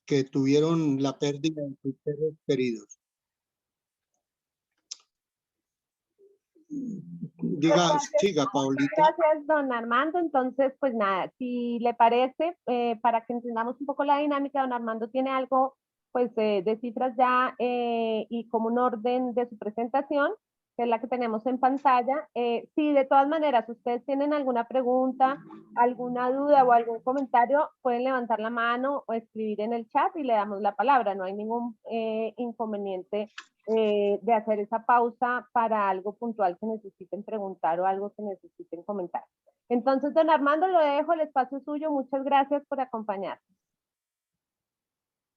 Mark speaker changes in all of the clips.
Speaker 1: que tuvieron la pérdida de sus seres queridos. Diga, siga, Paulita.
Speaker 2: Gracias, don Armando. Entonces, pues nada, si le parece, para que entendamos un poco la dinámica, don Armando tiene algo pues de cifras ya y como un orden de su presentación, que es la que tenemos en pantalla. Si de todas maneras ustedes tienen alguna pregunta, alguna duda o algún comentario, pueden levantar la mano o escribir en el chat y le damos la palabra. No hay ningún inconveniente de hacer esa pausa para algo puntual que necesiten preguntar o algo que necesiten comentar. Entonces, don Armando, lo dejo, el espacio es suyo. Muchas gracias por acompañarnos.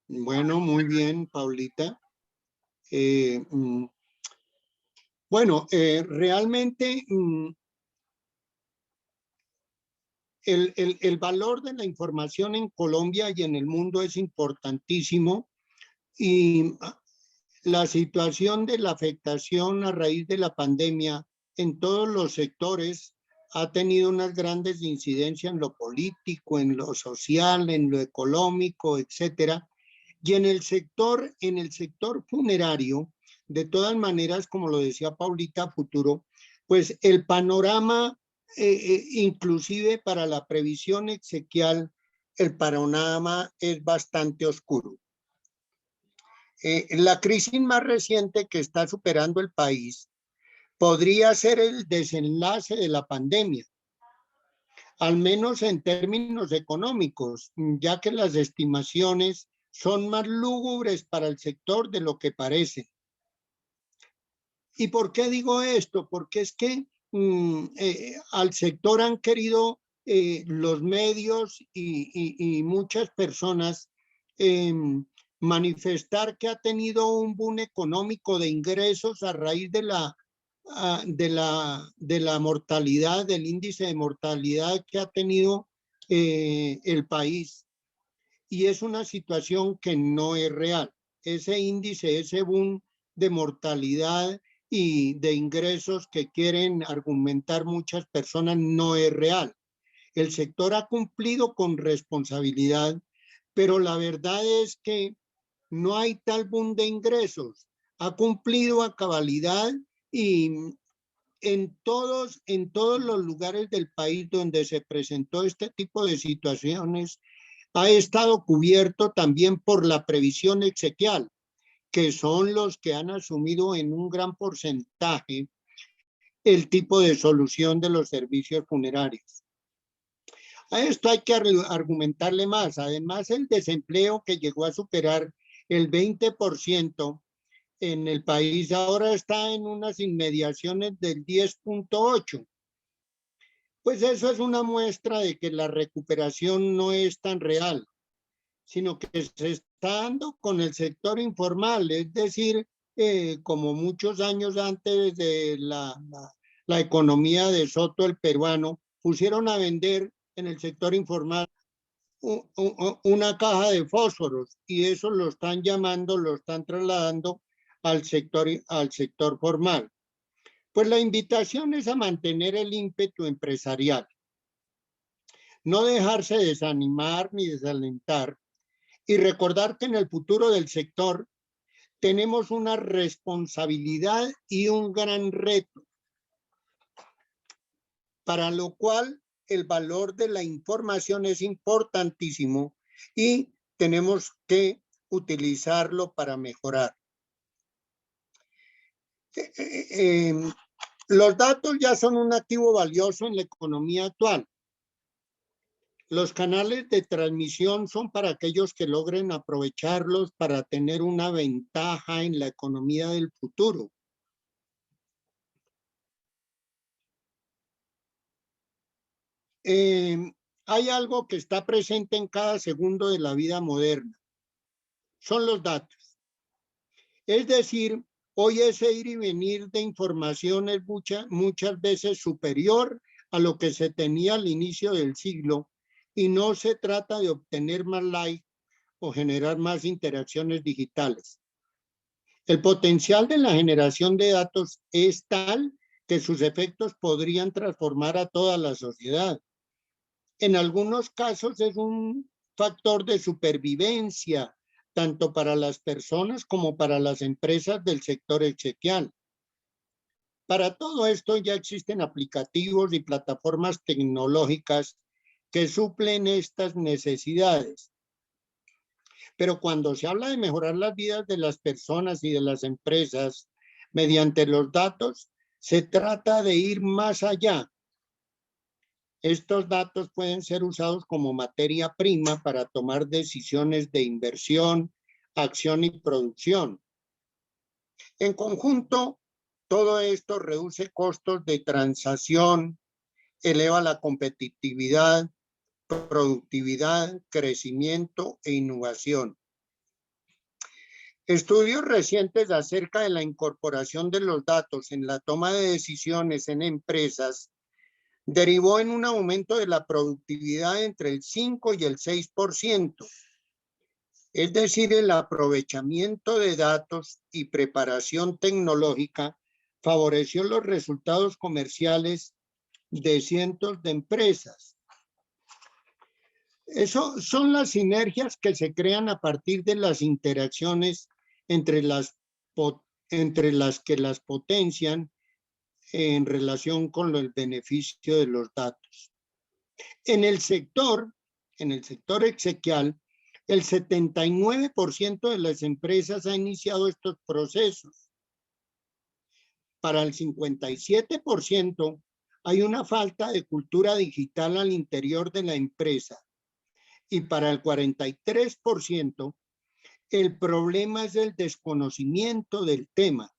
Speaker 1: Bueno, muy bien, Paulita. Bueno, realmente el valor de la información en Colombia y en el mundo es importantísimo, y la situación de la afectación a raíz de la pandemia en todos los sectores ha tenido unas grandes incidencias en lo político, en lo social, en lo económico, etcétera. Y en el sector funerario, de todas maneras, como lo decía Paulita, futuro, pues el panorama, inclusive para la previsión exequial, el panorama es bastante oscuro. La crisis más reciente que está superando el país podría ser el desenlace de la pandemia, al menos en términos económicos, ya que las estimaciones son más lúgubres para el sector de lo que parece. ¿Y por qué digo esto? Porque es que al sector han querido los medios y muchas personas manifestar que ha tenido un boom económico de ingresos a raíz de la mortalidad, del índice de mortalidad que ha tenido el país. Y es una situación que no es real. Ese índice, ese boom de mortalidad y de ingresos que quieren argumentar muchas personas no es real. El sector ha cumplido con responsabilidad, pero la verdad es que no hay tal boom de ingresos. Ha cumplido a cabalidad y en todos los lugares del país donde se presentó este tipo de situaciones, ha estado cubierto también por la previsión exequial, que son los que han asumido en un gran porcentaje el tipo de solución de los servicios funerarios. A esto hay que argumentarle más. Además, el desempleo, que llegó a superar el 20% en el país, ahora está en unas inmediaciones del 10.8%. Pues eso es una muestra de que la recuperación no es tan real, sino que se está dando con el sector informal, es decir, como muchos años antes de la economía de Soto el peruano, pusieron a vender en el sector informal una caja de fósforos, y eso lo están llamando, lo están trasladando al sector formal. Pues la invitación es a mantener el ímpetu empresarial, no dejarse desanimar ni desalentar, y recordar que en el futuro del sector tenemos una responsabilidad y un gran reto, para lo cual el valor de la información es importantísimo y tenemos que utilizarlo para mejorar. Los datos ya son un activo valioso en la economía actual. Los canales de transmisión son para aquellos que logren aprovecharlos para tener una ventaja en la economía del futuro. Hay algo que está presente en cada segundo de la vida moderna. Son los datos. Es decir, hoy ese ir y venir de información es muchas veces superior a lo que se tenía al inicio del siglo, y no se trata de obtener más likes o generar más interacciones digitales. El potencial de la generación de datos es tal que sus efectos podrían transformar a toda la sociedad. En algunos casos es un factor de supervivencia tanto para las personas como para las empresas del sector exequial. Para todo esto ya existen aplicativos y plataformas tecnológicas que suplen estas necesidades. Pero cuando se habla de mejorar las vidas de las personas y de las empresas mediante los datos, se trata de ir más allá. Estos datos pueden ser usados como materia prima para tomar decisiones de inversión, acción y producción. En conjunto, todo esto reduce costos de transacción, eleva la competitividad, productividad, crecimiento e innovación. Estudios recientes acerca de la incorporación de los datos en la toma de decisiones en empresas derivó en un aumento de la productividad entre el 5 y el 6%. Es decir, el aprovechamiento de datos y preparación tecnológica favoreció los resultados comerciales de cientos de empresas. Eso son las sinergias que se crean a partir de las interacciones entre las que las potencian en relación con el beneficio de los datos. En el sector exequial, el 79% de las empresas ha iniciado estos procesos. Para el 57% hay una falta de cultura digital al interior de la empresa. Y para el 43%, el problema es el desconocimiento del tema.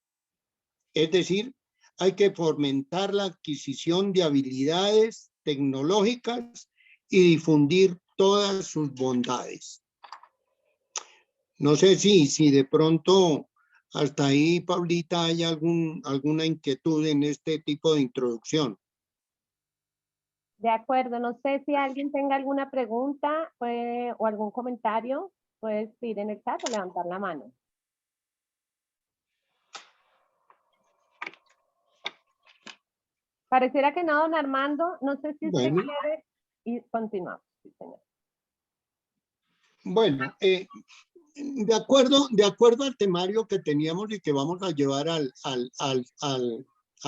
Speaker 1: Es decir, hay que fomentar la adquisición de habilidades tecnológicas y difundir todas sus bondades. No sé si de pronto hasta ahí, Paulita, hay alguna inquietud en este tipo de introducción.
Speaker 2: De acuerdo, no sé si alguien tenga alguna pregunta o algún comentario, puede escribir en el chat o levantar la mano. Pareciera que no, don Armando, no sé si usted quiere y continuamos. Sí, señor.
Speaker 1: Bueno, de acuerdo al temario que teníamos y que vamos a llevar a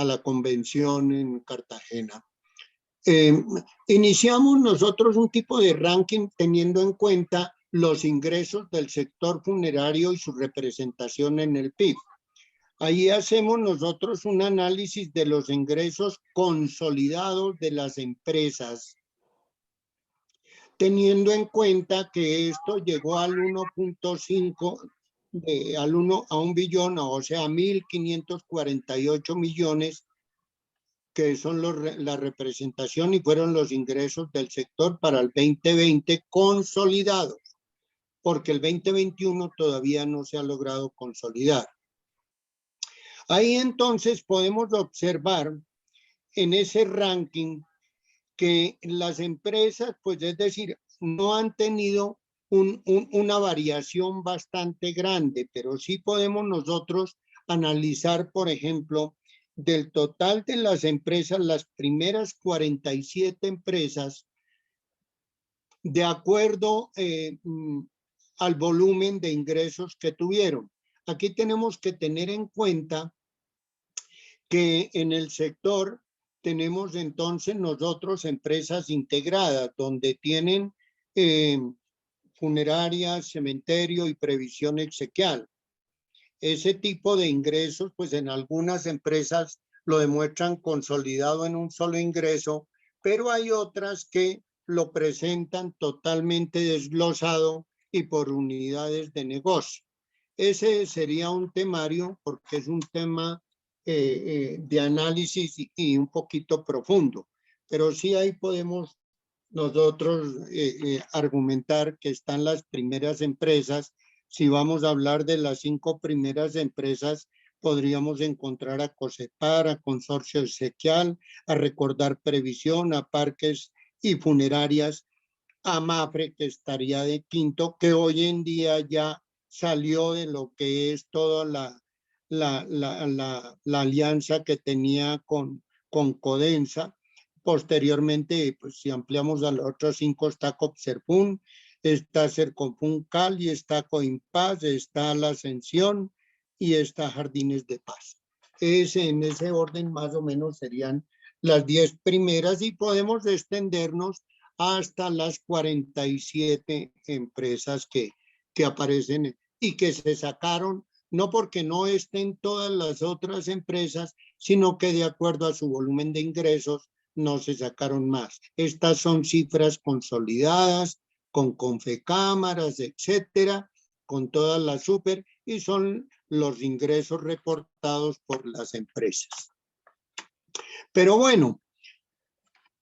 Speaker 1: la convención en Cartagena, iniciamos nosotros un tipo de ranking teniendo en cuenta los ingresos del sector funerario y su representación en el PIB. Ahí hacemos nosotros un análisis de los ingresos consolidados de las empresas, teniendo en cuenta que esto llegó al 1.5, a 1 billón, o sea, 1.548 millones, que son la representación y fueron los ingresos del sector para el 2020 consolidados, porque el 2021 todavía no se ha logrado consolidar. Ahí entonces podemos observar en ese ranking que las empresas, pues es decir, no han tenido una variación bastante grande, pero sí podemos nosotros analizar, por ejemplo, del total de las empresas, las primeras 47 empresas, de acuerdo al volumen de ingresos que tuvieron. Aquí tenemos que tener en cuenta que en el sector tenemos entonces nosotros empresas integradas donde tienen funeraria, cementerio y previsión exequial. Ese tipo de ingresos, pues en algunas empresas lo demuestran consolidado en un solo ingreso, pero hay otras que lo presentan totalmente desglosado y por unidades de negocio. Ese sería un temario porque es un tema de análisis y un poquito profundo, pero sí ahí podemos nosotros argumentar que están las primeras empresas. Si vamos a hablar de las 5 primeras empresas, podríamos encontrar a COSEPAR, a Consorcio Exequial, a Recordar Previsión, a Parques y Funerarias, a MAPFRE, que estaría de quinto, que hoy en día ya salió de lo que es toda la alianza que tenía con Codensa. Posteriormente, pues si ampliamos a las otras 5 está Copserfun, está Cercopuncal, y está Coimpaz, está La Ascensión y está Jardines de Paz. En ese orden más o menos serían las 10 primeras, y podemos extendernos hasta las 47 empresas que aparecen y que se sacaron, no porque no estén todas las otras empresas, sino que de acuerdo a su volumen de ingresos no se sacaron más. Estas son cifras consolidadas con Confecámaras, etcétera, con todas las super, y son los ingresos reportados por las empresas. Pero bueno,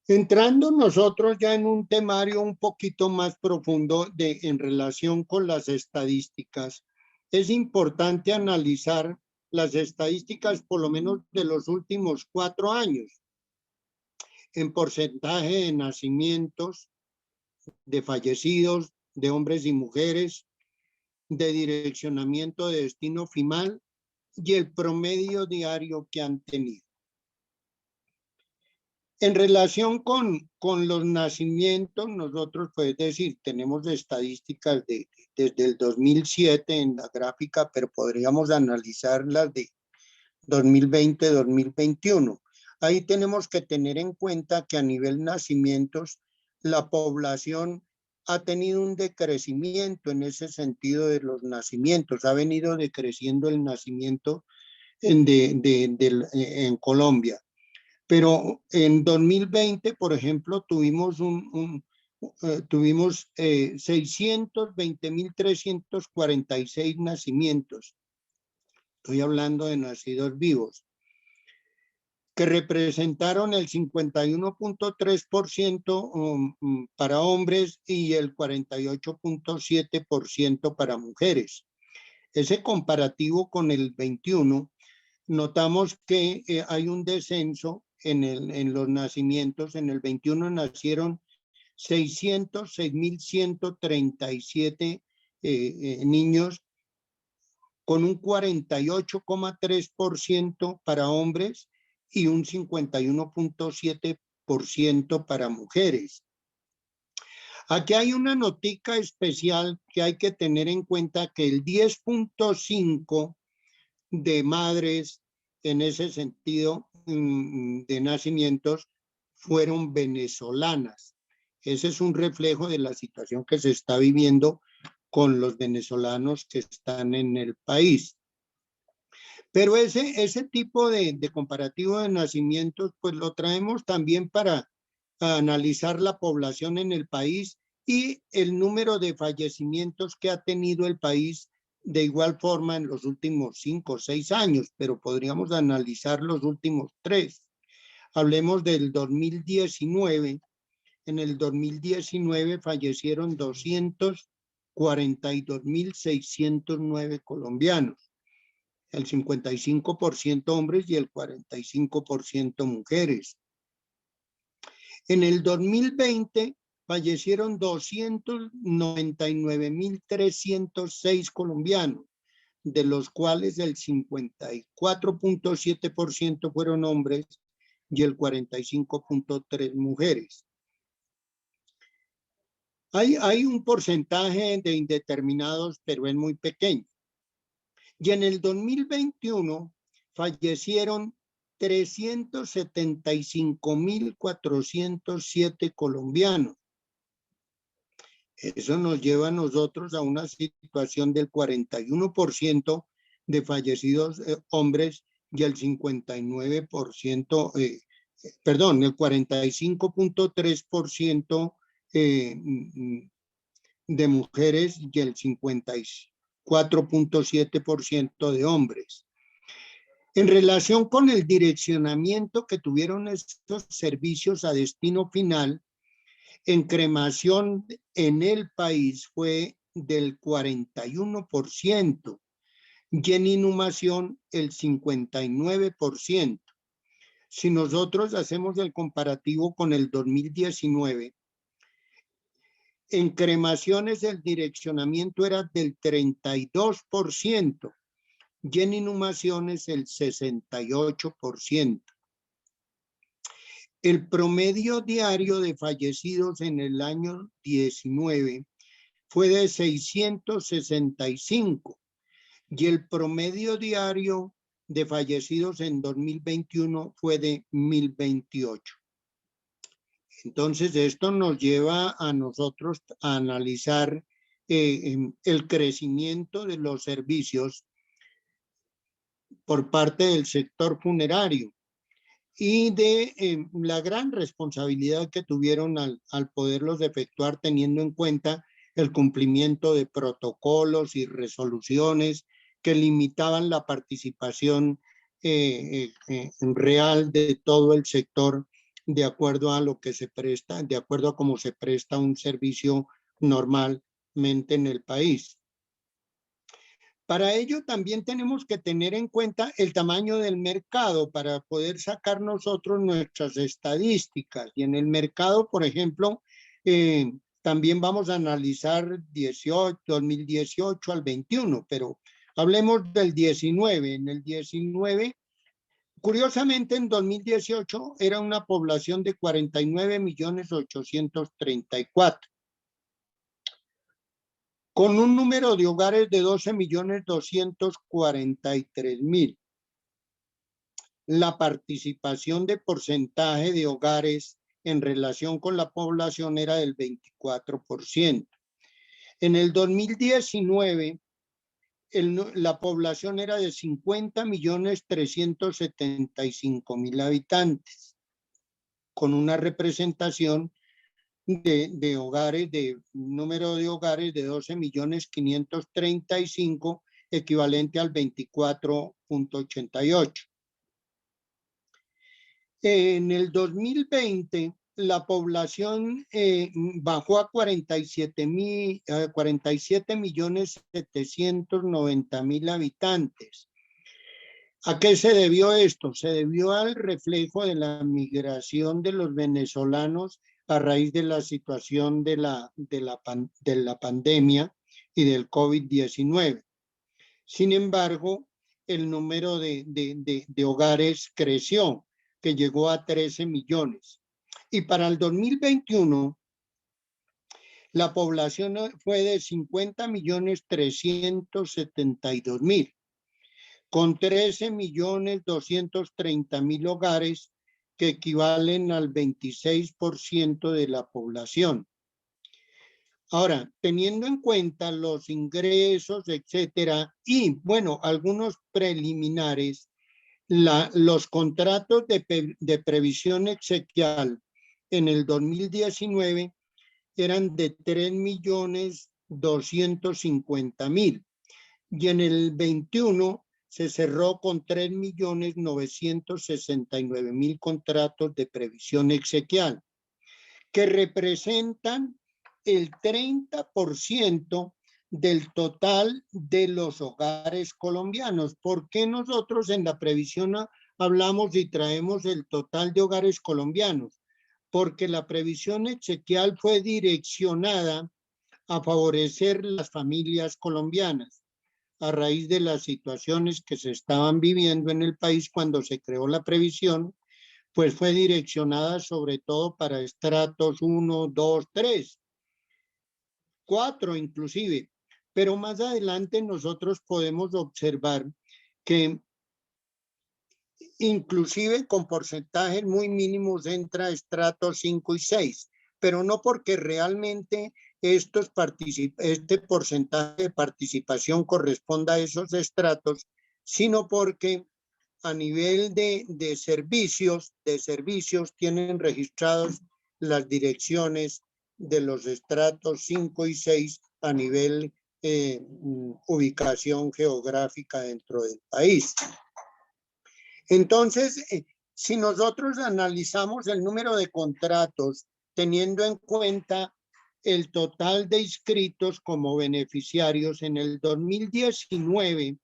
Speaker 1: entrando nosotros ya en un temario un poquito más profundo en relación con las estadísticas, es importante analizar las estadísticas por lo menos de los últimos 4 años en porcentaje de nacimientos, de fallecidos, de hombres y mujeres, de direccionamiento de destino final y el promedio diario que han tenido. En relación con los nacimientos, nosotros, pues decir, tenemos estadísticas desde el 2007 en la gráfica, pero podríamos analizarlas de 2020-2021. Ahí tenemos que tener en cuenta que a nivel nacimientos, la población ha tenido un decrecimiento en ese sentido de los nacimientos. Ha venido decreciendo el nacimiento en Colombia. Pero en 2020, por ejemplo, tuvimos 620.346 nacimientos. Estoy hablando de nacidos vivos, que representaron el 51.3% para hombres y el 48.7% para mujeres. Ese comparativo con el 21, notamos que hay un descenso en los nacimientos. En el 21 nacieron 606.137 niños, con un 48.3% para hombres y un 51.7% para mujeres. Aquí hay una notica especial que hay que tener en cuenta, que el 10.5 de madres en ese sentido de nacimientos fueron venezolanas. Ese es un reflejo de la situación que se está viviendo con los venezolanos que están en el país. Pero ese tipo de comparativo de nacimientos, pues lo traemos también para analizar la población en el país y el número de fallecimientos que ha tenido el país de igual forma en los últimos 5 o 6 años, pero podríamos analizar los últimos 3. Hablemos del 2019. En el 2019 fallecieron 242.609 colombianos, el 55% hombres y el 45% mujeres. En el 2020 fallecieron 299.306 colombianos, de los cuales el 54.7% fueron hombres y el 45.3% mujeres. Hay un porcentaje de indeterminados, pero es muy pequeño. Y en el 2021 fallecieron 375.407 colombianos. Eso nos lleva a nosotros a una situación del 41% de fallecidos hombres y el 59%, perdón, el 45.3% de mujeres y el 54.7% de hombres. En relación con el direccionamiento que tuvieron estos servicios a destino final, en cremación en el país fue del 41% y en inhumación el 59%. Si nosotros hacemos el comparativo con el 2019, en cremaciones el direccionamiento era del 32% y en inhumaciones el 68%. El promedio diario de fallecidos en el año 19 fue de 665 y el promedio diario de fallecidos en 2021 fue de 1028. Entonces, esto nos lleva a nosotros a analizar el crecimiento de los servicios por parte del sector funerario y de la gran responsabilidad que tuvieron al poderlos efectuar, teniendo en cuenta el cumplimiento de protocolos y resoluciones que limitaban la participación real de todo el sector de acuerdo a lo que se presta, de acuerdo a cómo se presta un servicio normalmente en el país. Para ello también tenemos que tener en cuenta el tamaño del mercado para poder sacar nosotros nuestras estadísticas. Y en el mercado, por ejemplo, también vamos a analizar 2018 al 21, pero hablemos del 19. En el 19, curiosamente en 2018 era una población de 49.834.000. Con un número de hogares de 12.243.000. La participación de porcentaje de hogares en relación con la población era del 24%. En el 2019, la población era de 50.375.000 habitantes, con una representación de hogares, de número de hogares de 12.535.000, equivalente al 24.88. En el 2020, la población bajó a 47.790.000 habitantes. ¿A qué se debió esto? Se debió al reflejo de la migración de los venezolanos a raíz de la situación de la pandemia y del COVID-19. Sin embargo, el número de hogares creció, que llegó a 13 millones. Y para el 2021, la población fue de 50.372.000, con 13.230.000 hogares, que equivalen al 26% de la población. Ahora, teniendo en cuenta los ingresos, etcétera, y bueno, algunos preliminares, los contratos de previsión exequial en el 2019 eran de 3.250.000 y en el 21 se cerró con 3.969.000 contratos de previsión exequial, que representan el 30% del total de los hogares colombianos. ¿Por qué nosotros en la previsión hablamos y traemos el total de hogares colombianos? Porque la previsión exequial fue direccionada a favorecer las familias colombianas a raíz de las situaciones que se estaban viviendo en el país cuando se creó la previsión, pues fue direccionada sobre todo para estratos 1, 2, 3, 4 inclusive. Pero más adelante nosotros podemos observar que inclusive con porcentajes muy mínimos entra estratos 5 y 6, pero no porque realmente este porcentaje de participación corresponda a esos estratos, sino porque a nivel de servicios tienen registrados las direcciones de los estratos 5 y 6 a nivel ubicación geográfica dentro del país. Entonces, si nosotros analizamos el número de contratos, teniendo en cuenta el total de inscritos como beneficiarios, en el 2019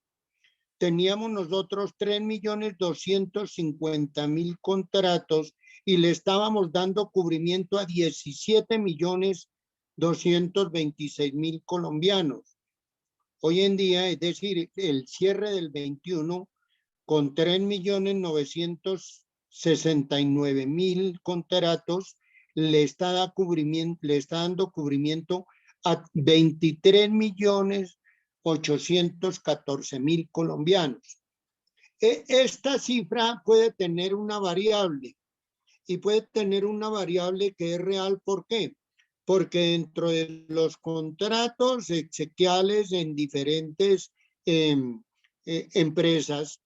Speaker 1: teníamos nosotros 3.250.000 contratos y le estábamos dando cubrimiento a 17.226.000 colombianos. Hoy en día, es decir, el cierre del 21, con 3.969.000 contratos, le está dando cubrimiento a 23.814.000 colombianos. Esta cifra puede tener una variable y puede tener una variable que es real. ¿Por qué? Porque dentro de los contratos exequiales en diferentes empresas,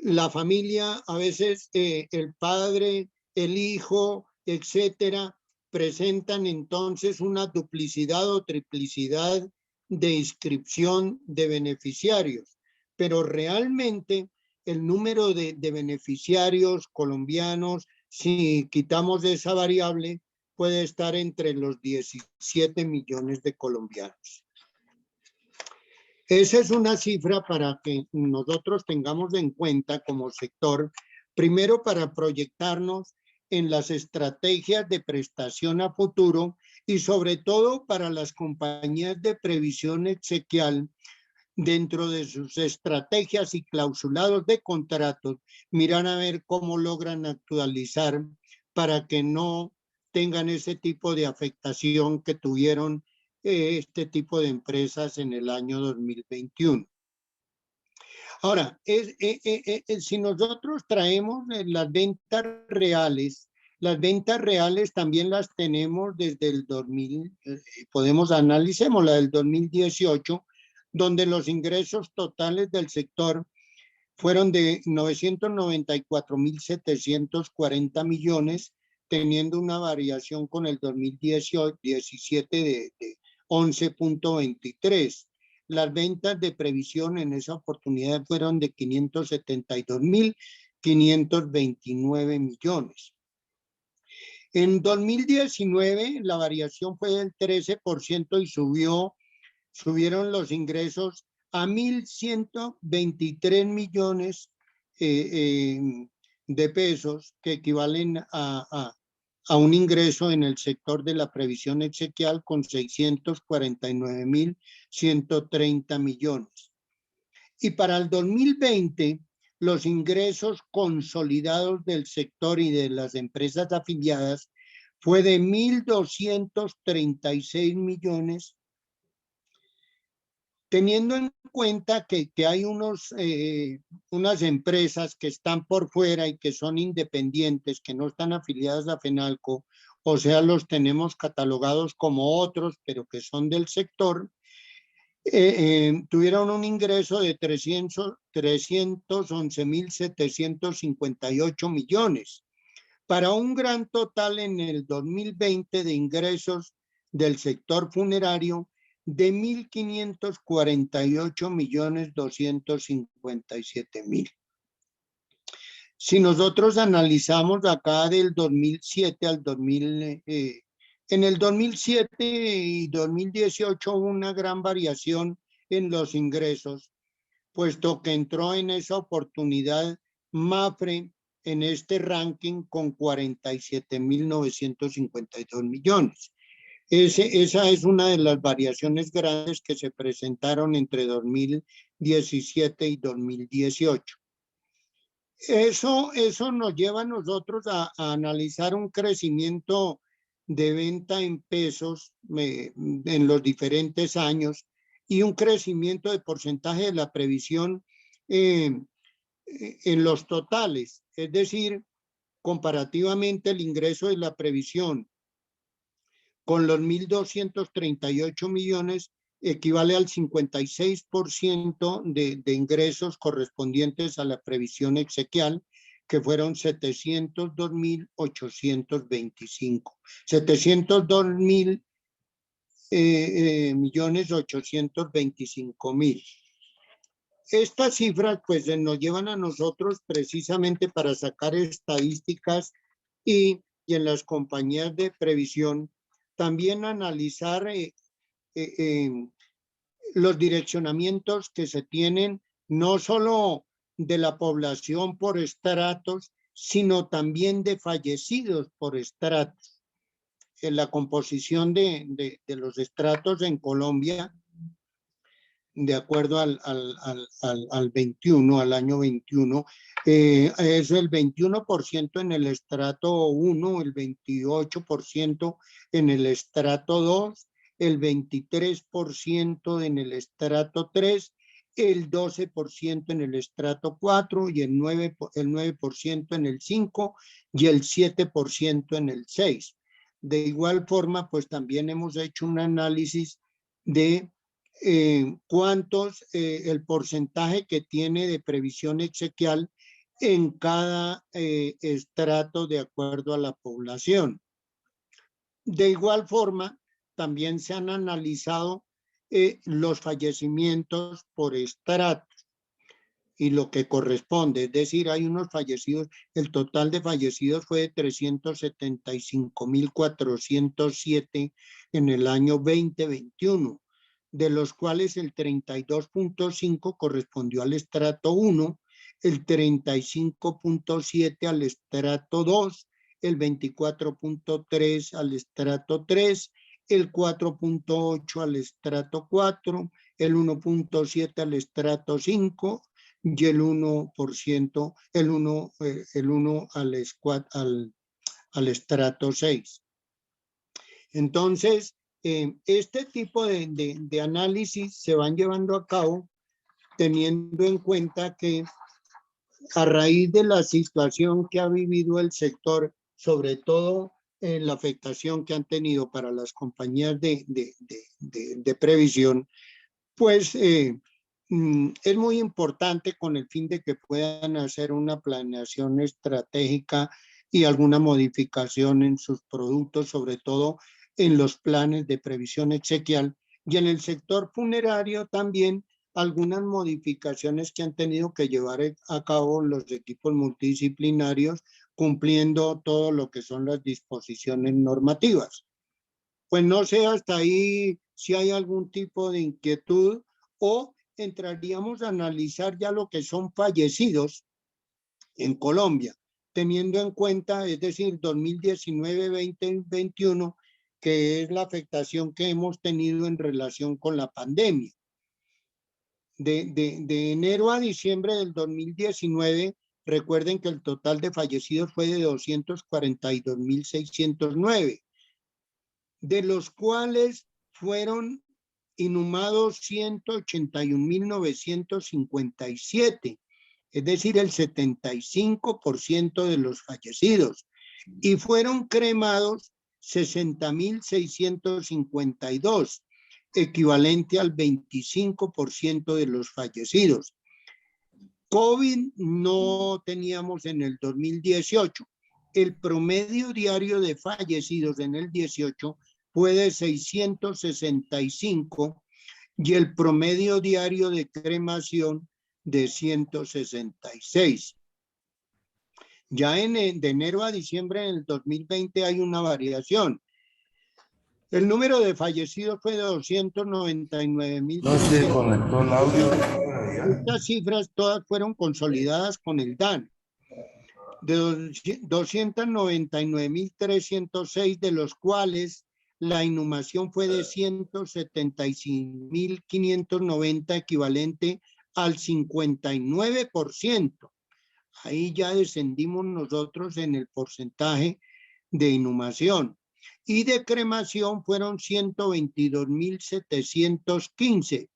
Speaker 1: la familia, a veces el padre, el hijo, etcétera, presentan entonces una duplicidad o triplicidad de inscripción de beneficiarios. Pero realmente el número de beneficiarios colombianos, si quitamos esa variable, puede estar entre los 17 millones de colombianos. Esa es una cifra para que nosotros tengamos en cuenta como sector, primero para proyectarnos en las estrategias de prestación a futuro y sobre todo para las compañías de previsión exequial, dentro de sus estrategias y clausulados de contratos, mirar a ver cómo logran actualizar para que no tengan ese tipo de afectación que tuvieron este tipo de empresas en el año 2021. Ahora, si nosotros traemos las ventas reales también las tenemos desde el 2000, analicemos la del 2018, donde los ingresos totales del sector fueron de 994.740 millones, teniendo una variación con el 2017 de 11.23. Las ventas de previsión en esa oportunidad fueron de 572.529 millones. En 2019 la variación fue del 13% y subieron los ingresos a 1.123 millones de pesos, que equivalen a un ingreso en el sector de la previsión exequial con 649.130 millones. Y para el 2020, los ingresos consolidados del sector y de las empresas afiliadas fue de 1.236 millones, teniendo en cuenta que hay unas empresas que están por fuera y que son independientes, que no están afiliadas a FENALCO, o sea, los tenemos catalogados como otros, pero que son del sector, tuvieron un ingreso de 311.758 millones, para un gran total en el 2020 de ingresos del sector funerario de 1.548.257.000. Si nosotros analizamos acá del 2007 al 2000, en el 2007 y 2018 hubo una gran variación en los ingresos, puesto que entró en esa oportunidad MAPFRE en este ranking con 47.952 millones. Esa es una de las variaciones grandes que se presentaron entre 2017 y 2018. Eso nos lleva a nosotros a analizar un crecimiento de venta en pesos en los diferentes años y un crecimiento de porcentaje de la previsión en los totales. Es decir, comparativamente el ingreso de la previsión con los 1.238 millones equivale al 56% de ingresos correspondientes a la previsión exequial, que fueron 702.825. 702.825.000. Estas cifras pues nos llevan a nosotros precisamente para sacar estadísticas y en las compañías de previsión también analizar los direccionamientos que se tienen no solo de la población por estratos, sino también de fallecidos por estratos. En la composición de los estratos en Colombia, de acuerdo al año 21, es el 21% en el estrato 1, el 28% en el estrato 2 el 23% en el estrato 3, el 12% en el estrato 4 y el 9% en el 5 y el 7% en el 6. De igual forma, pues también hemos hecho un análisis de el porcentaje que tiene de previsión exequial en cada estrato de acuerdo a la población. De igual forma, también se han analizado los fallecimientos por estrato y lo que corresponde, es decir, hay unos fallecidos, el total de fallecidos fue de 375.407 en el año 2021, de los cuales el 32.5 correspondió al estrato 1, el 35.7 al estrato 2, el 24.3 al estrato 3, el 4.8 al estrato 4, el 1.7 al estrato 5, y el 1%, el 1 al estrato 6. Entonces, este tipo de análisis se van llevando a cabo teniendo en cuenta que a raíz de la situación que ha vivido el sector, sobre todo la afectación que han tenido para las compañías de previsión, pues es muy importante con el fin de que puedan hacer una planeación estratégica y alguna modificación en sus productos, sobre todo en los planes de previsión exequial, y en el sector funerario también algunas modificaciones que han tenido que llevar a cabo los equipos multidisciplinarios cumpliendo todo lo que son las disposiciones normativas. Pues no sé hasta ahí si hay algún tipo de inquietud o entraríamos a analizar ya lo que son fallecidos en Colombia, teniendo en cuenta, es decir, 2019-2021, que es la afectación que hemos tenido en relación con la pandemia. De enero a diciembre del 2019, recuerden que el total de fallecidos fue de 242.609, de los cuales fueron inhumados 181.957, es decir, el 75% de los fallecidos, y fueron cremados 60.652, equivalente al 25% de los fallecidos. COVID no teníamos en el 2018. El promedio diario de fallecidos en el 18 fue de 665 y el promedio diario de cremación de 166. Ya de enero a diciembre del 2020 hay una variación. El número de fallecidos fue de 299.000.
Speaker 3: No se conectó el audio.
Speaker 1: Estas cifras todas fueron consolidadas con el DAN. De 299.306, de los cuales la inhumación fue de 175.590, equivalente al 59%. Ahí ya descendimos nosotros en el porcentaje de inhumación. Y de cremación fueron 122.715,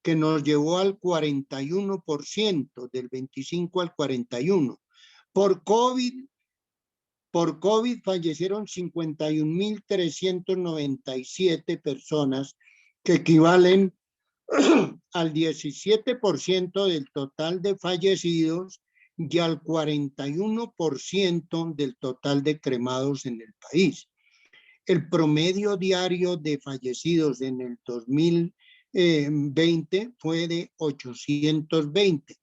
Speaker 1: que nos llevó al 41%, del 25 al 41. Por COVID fallecieron 51.397 personas, que equivalen al 17% del total de fallecidos y al 41% del total de cremados en el país. El promedio diario de fallecidos en el 2020 fue de 820.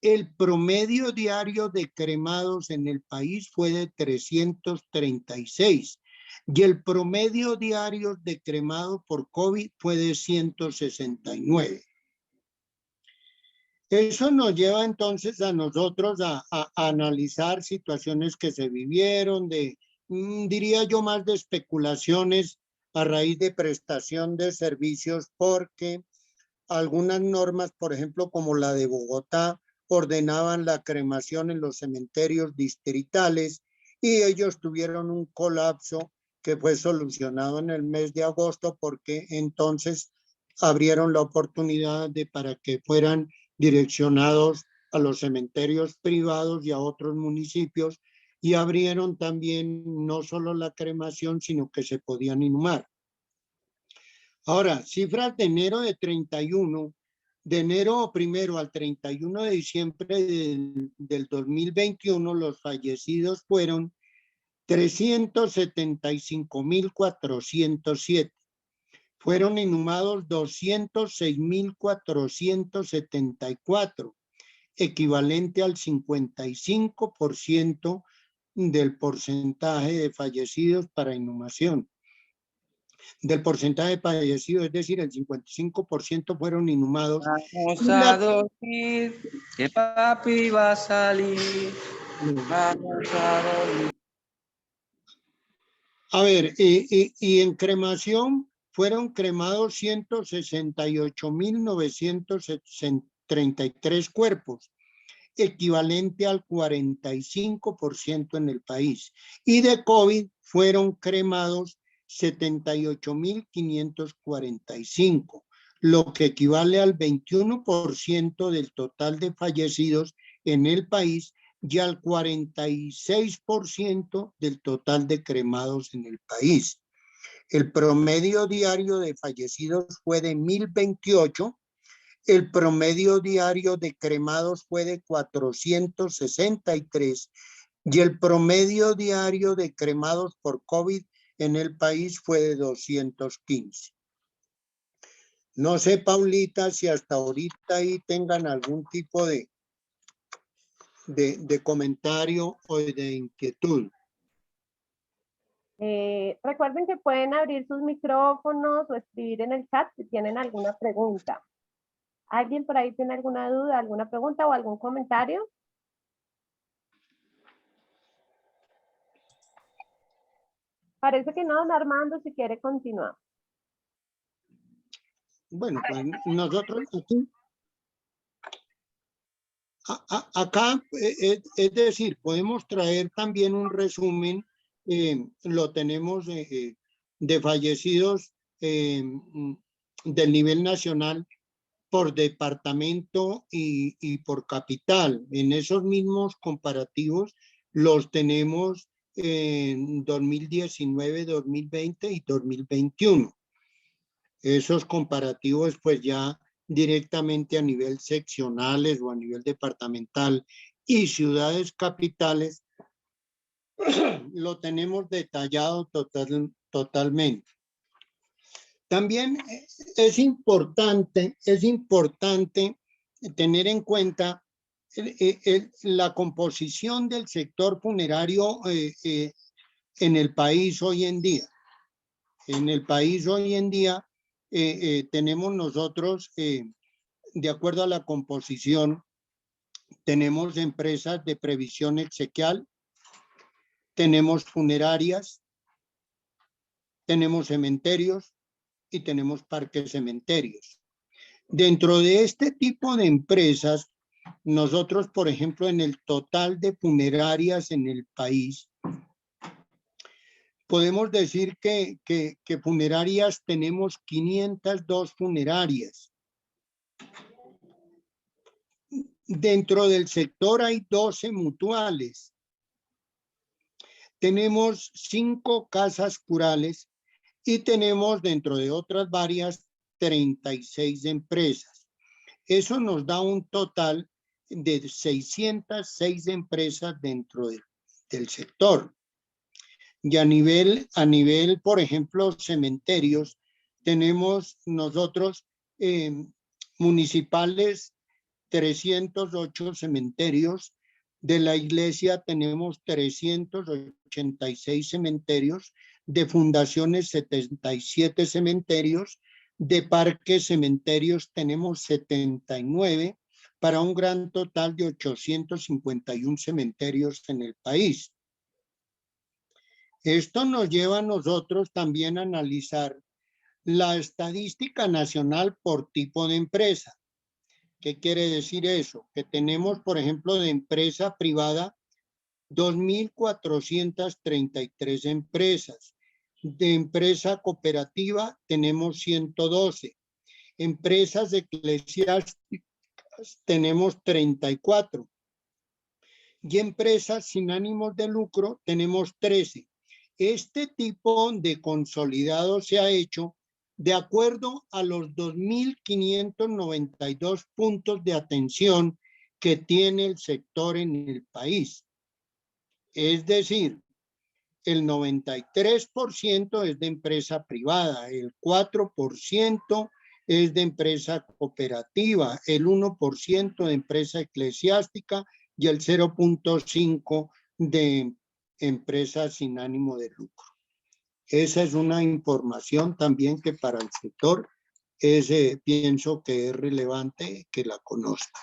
Speaker 1: El promedio diario de cremados en el país fue de 336 y el promedio diario de cremado por COVID fue de 169. Eso nos lleva entonces a nosotros a analizar situaciones que se vivieron, diría yo más de especulaciones a raíz de prestación de servicios, porque algunas normas, por ejemplo, como la de Bogotá, ordenaban la cremación en los cementerios distritales y ellos tuvieron un colapso que fue solucionado en el mes de agosto, porque entonces abrieron la oportunidad para que fueran direccionados a los cementerios privados y a otros municipios, y abrieron también no solo la cremación, sino que se podían inhumar. Ahora, cifras de enero de 31, de enero primero al 31 de diciembre del 2021, los fallecidos fueron 375.407. Fueron inhumados 206.474, equivalente al 55% del porcentaje de fallecidos para inhumación. Del porcentaje de fallecidos, es decir, el 55% fueron inhumados.
Speaker 4: Vamos a dormir, que papi va a salir. Vamos a dormir.
Speaker 1: A ver, y en cremación fueron cremados 168.933 cuerpos, equivalente al 45% en el país. Y de COVID fueron cremados 78.545, lo que equivale al 21% del total de fallecidos en el país y al 46% del total de cremados en el país. El promedio diario de fallecidos fue de 1.028. El promedio diario de cremados fue de 463 y el promedio diario de cremados por COVID en el país fue de 215. No sé, Paulita, si hasta ahorita ahí tengan algún tipo de comentario o de inquietud.
Speaker 2: Recuerden que pueden abrir sus micrófonos o escribir en el chat si tienen alguna pregunta. ¿Alguien por ahí tiene alguna duda, alguna pregunta o algún comentario? Parece que no, don Armando, si quiere continuar.
Speaker 1: Bueno, pues nosotros aquí, acá, es decir, podemos traer también un resumen, lo tenemos de fallecidos del nivel nacional por departamento y por capital. En esos mismos comparativos los tenemos en 2019, 2020 y 2021. Esos comparativos pues ya directamente a nivel seccionales o a nivel departamental y ciudades capitales lo tenemos detallado totalmente. También es importante tener en cuenta la composición del sector funerario en el país hoy en día. En el país hoy en día tenemos nosotros, de acuerdo a la composición, tenemos empresas de previsión exequial, tenemos funerarias, tenemos cementerios y tenemos parques cementerios. Dentro de este tipo de empresas, nosotros, por ejemplo, en el total de funerarias en el país, podemos decir que funerarias tenemos 502 funerarias. Dentro del sector hay 12 mutuales. Tenemos 5 casas curales y tenemos, dentro de otras varias, 36 empresas. Eso nos da un total de 606 empresas dentro del sector. Y a nivel, por ejemplo, cementerios, tenemos nosotros municipales 308 cementerios. De la iglesia tenemos 386 cementerios, de fundaciones 77 cementerios, de parques cementerios tenemos 79, para un gran total de 851 cementerios en el país. Esto nos lleva a nosotros también a analizar la estadística nacional por tipo de empresa. ¿Qué quiere decir eso? Que tenemos, por ejemplo, de empresa privada, 2.433 empresas. de empresa cooperativa tenemos 112. Empresas eclesiásticas tenemos 34. Y empresas sin ánimos de lucro tenemos 13. Este tipo de consolidado se ha hecho de acuerdo a los 2.592 puntos de atención que tiene el sector en el país. Es decir, el 93% es de empresa privada, el 4% es de empresa cooperativa, el 1% de empresa eclesiástica y el 0.5% de empresas sin ánimo de lucro. Esa es una información también que para el sector pienso que es relevante que la conozca.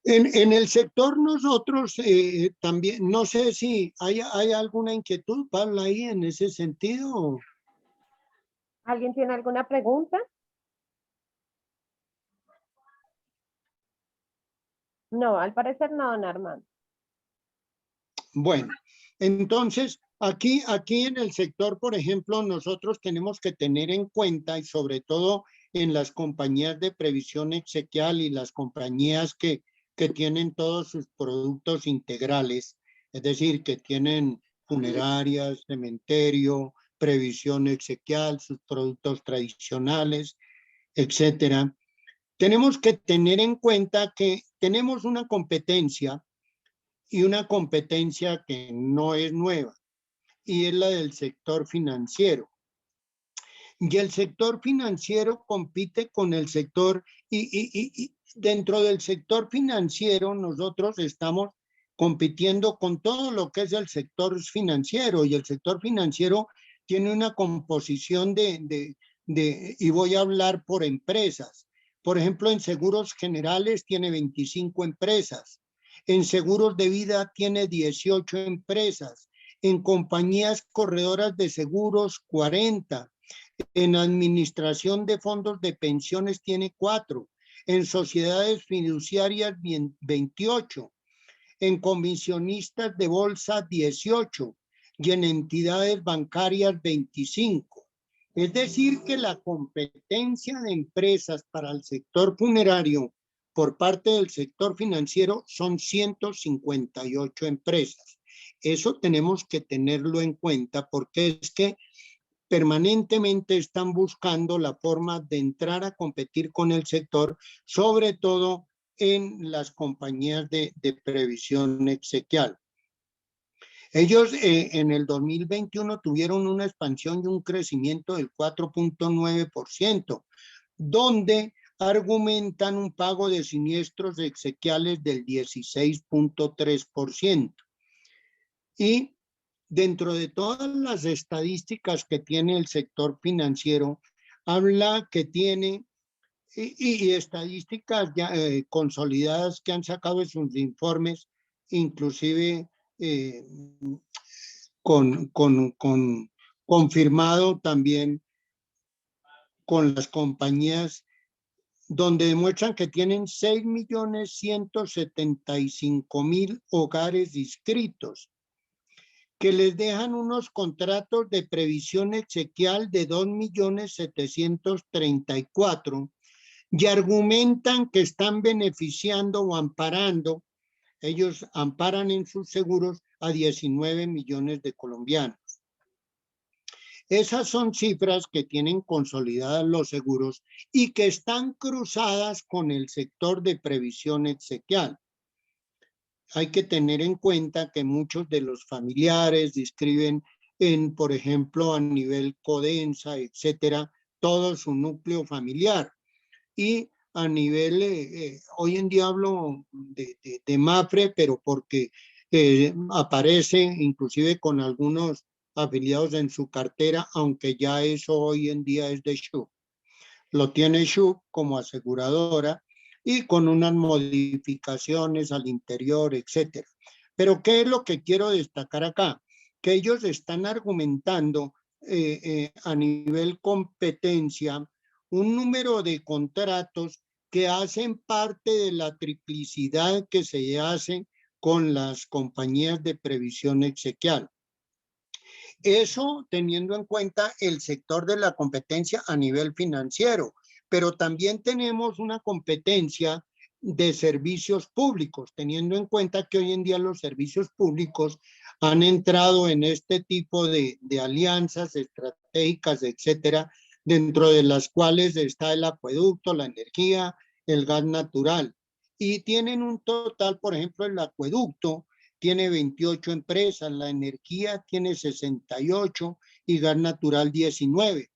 Speaker 1: En el sector nosotros también, no sé si hay alguna inquietud, Pablo, ahí en ese sentido.
Speaker 2: ¿Alguien tiene alguna pregunta? No, al parecer no, don Armando.
Speaker 1: Bueno, entonces aquí en el sector, por ejemplo, nosotros tenemos que tener en cuenta y sobre todo en las compañías de previsión exequial y las compañías que tienen todos sus productos integrales, es decir, que tienen funerarias, cementerio, previsión exequial, sus productos tradicionales, etcétera. Tenemos que tener en cuenta que tenemos una competencia y una competencia que no es nueva y es la del sector financiero. Y el sector financiero compite con el sector y dentro del sector financiero nosotros estamos compitiendo con todo lo que es el sector financiero y el sector financiero tiene una composición y voy a hablar por empresas. Por ejemplo, en seguros generales tiene 25 empresas, en seguros de vida tiene 18 empresas, en compañías corredoras de seguros 40, en administración de fondos de pensiones tiene 4, en sociedades fiduciarias 28, en comisionistas de bolsa 18 y en entidades bancarias 25. Es decir, que la competencia de empresas para el sector funerario por parte del sector financiero son 158 empresas. Eso tenemos que tenerlo en cuenta porque es que permanentemente están buscando la forma de entrar a competir con el sector, sobre todo en las compañías de previsión exequial. Ellos en el 2021 tuvieron una expansión y un crecimiento del 4.9%, donde argumentan un pago de siniestros exequiales del 16.3%. Y dentro de todas las estadísticas que tiene el sector financiero, habla que tiene y estadísticas ya consolidadas que han sacado en sus informes, inclusive confirmado también con las compañías donde demuestran que tienen 6.175.000 hogares inscritos, que les dejan unos contratos de previsión exequial de 2.734.000 y argumentan que están beneficiando o amparando, ellos amparan en sus seguros a 19 millones de colombianos. Esas son cifras que tienen consolidadas los seguros y que están cruzadas con el sector de previsión exequial. Hay que tener en cuenta que muchos de los familiares inscriben en, por ejemplo, a nivel Codensa, etcétera, todo su núcleo familiar. Y a nivel, hoy en día hablo de MAPFRE, pero porque aparece inclusive con algunos afiliados en su cartera, aunque ya eso hoy en día es de SHUP. Lo tiene SHUP como aseguradora y con unas modificaciones al interior, etcétera. Pero ¿qué es lo que quiero destacar acá? Que ellos están argumentando a nivel competencia un número de contratos que hacen parte de la triplicidad que se hace con las compañías de previsión exequial. Eso teniendo en cuenta el sector de la competencia a nivel financiero, pero también tenemos una competencia de servicios públicos, teniendo en cuenta que hoy en día los servicios públicos han entrado en este tipo de alianzas estratégicas, etcétera, dentro de las cuales está el acueducto, la energía, el gas natural. Y tienen un total, por ejemplo, el acueducto tiene 28 empresas, la energía tiene 68 y gas natural 19,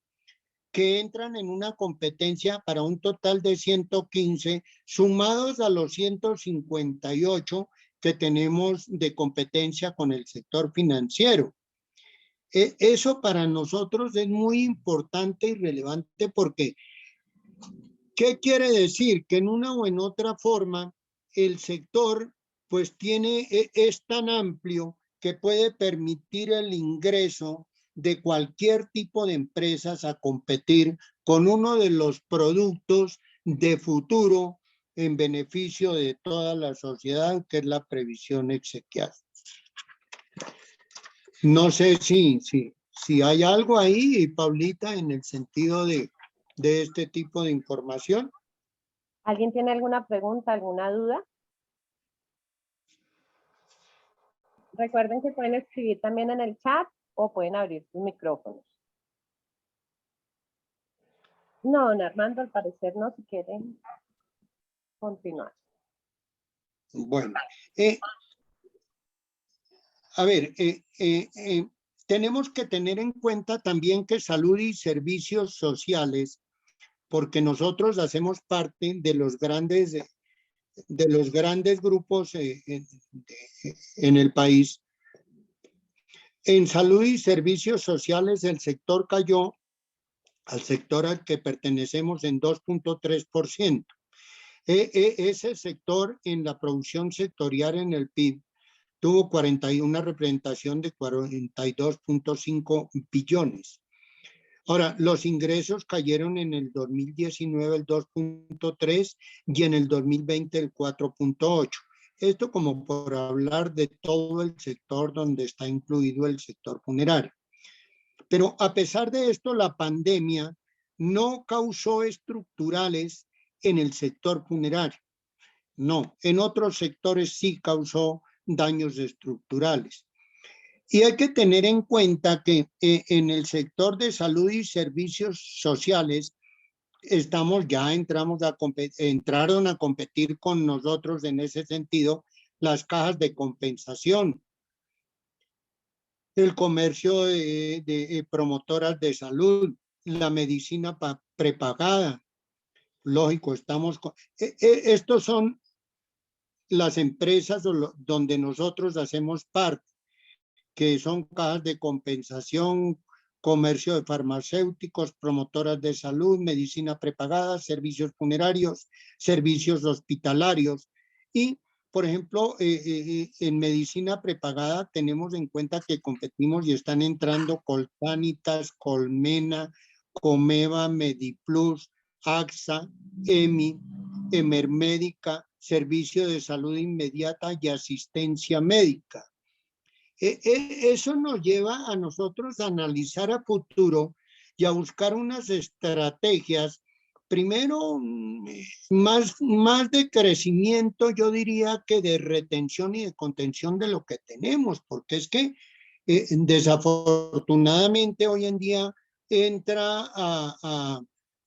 Speaker 1: que entran en una competencia para un total de 115, sumados a los 158 que tenemos de competencia con el sector financiero. Eso para nosotros es muy importante y relevante porque, ¿qué quiere decir? Que en una o en otra forma el sector pues es tan amplio que puede permitir el ingreso de cualquier tipo de empresas a competir con uno de los productos de futuro en beneficio de toda la sociedad, que es la previsión exequial. No sé si hay algo ahí, Paulita, en el sentido de este tipo de información.
Speaker 2: ¿Alguien tiene alguna pregunta, alguna duda? Recuerden que pueden escribir también en el chat o pueden abrir sus micrófonos. No, don Armando, al parecer no, si quieren continuar.
Speaker 1: Bueno, a ver, tenemos que tener en cuenta también que salud y servicios sociales, porque nosotros hacemos parte de los grandes grupos en el país. En salud y servicios sociales el sector cayó al sector al que pertenecemos en 2.3%. Ese sector en la producción sectorial en el PIB tuvo una representación de 42.5 billones. Ahora, los ingresos cayeron en el 2019 el 2.3 y en el 2020 el 4.8. Esto como por hablar de todo el sector donde está incluido el sector funerario. Pero a pesar de esto, la pandemia no causó estructurales en el sector funerario. No, en otros sectores sí causó daños estructurales. Y hay que tener en cuenta que en el sector de salud y servicios sociales entraron a competir con nosotros en ese sentido las cajas de compensación, el comercio de promotoras de salud, la medicina prepagada. Lógico, estos son las empresas donde nosotros hacemos parte, que son cajas de compensación, comercio de farmacéuticos, promotoras de salud, medicina prepagada, servicios funerarios, servicios hospitalarios. Y, por ejemplo, en medicina prepagada tenemos en cuenta que competimos y están entrando Colsanitas, Colmena, Comeva, Mediplus, AXA, EMI, Emermédica, Servicio de Salud Inmediata y Asistencia Médica. Eso nos lleva a nosotros a analizar a futuro y a buscar unas estrategias, primero más de crecimiento, yo diría, que de retención y de contención de lo que tenemos, porque es que desafortunadamente hoy en día entra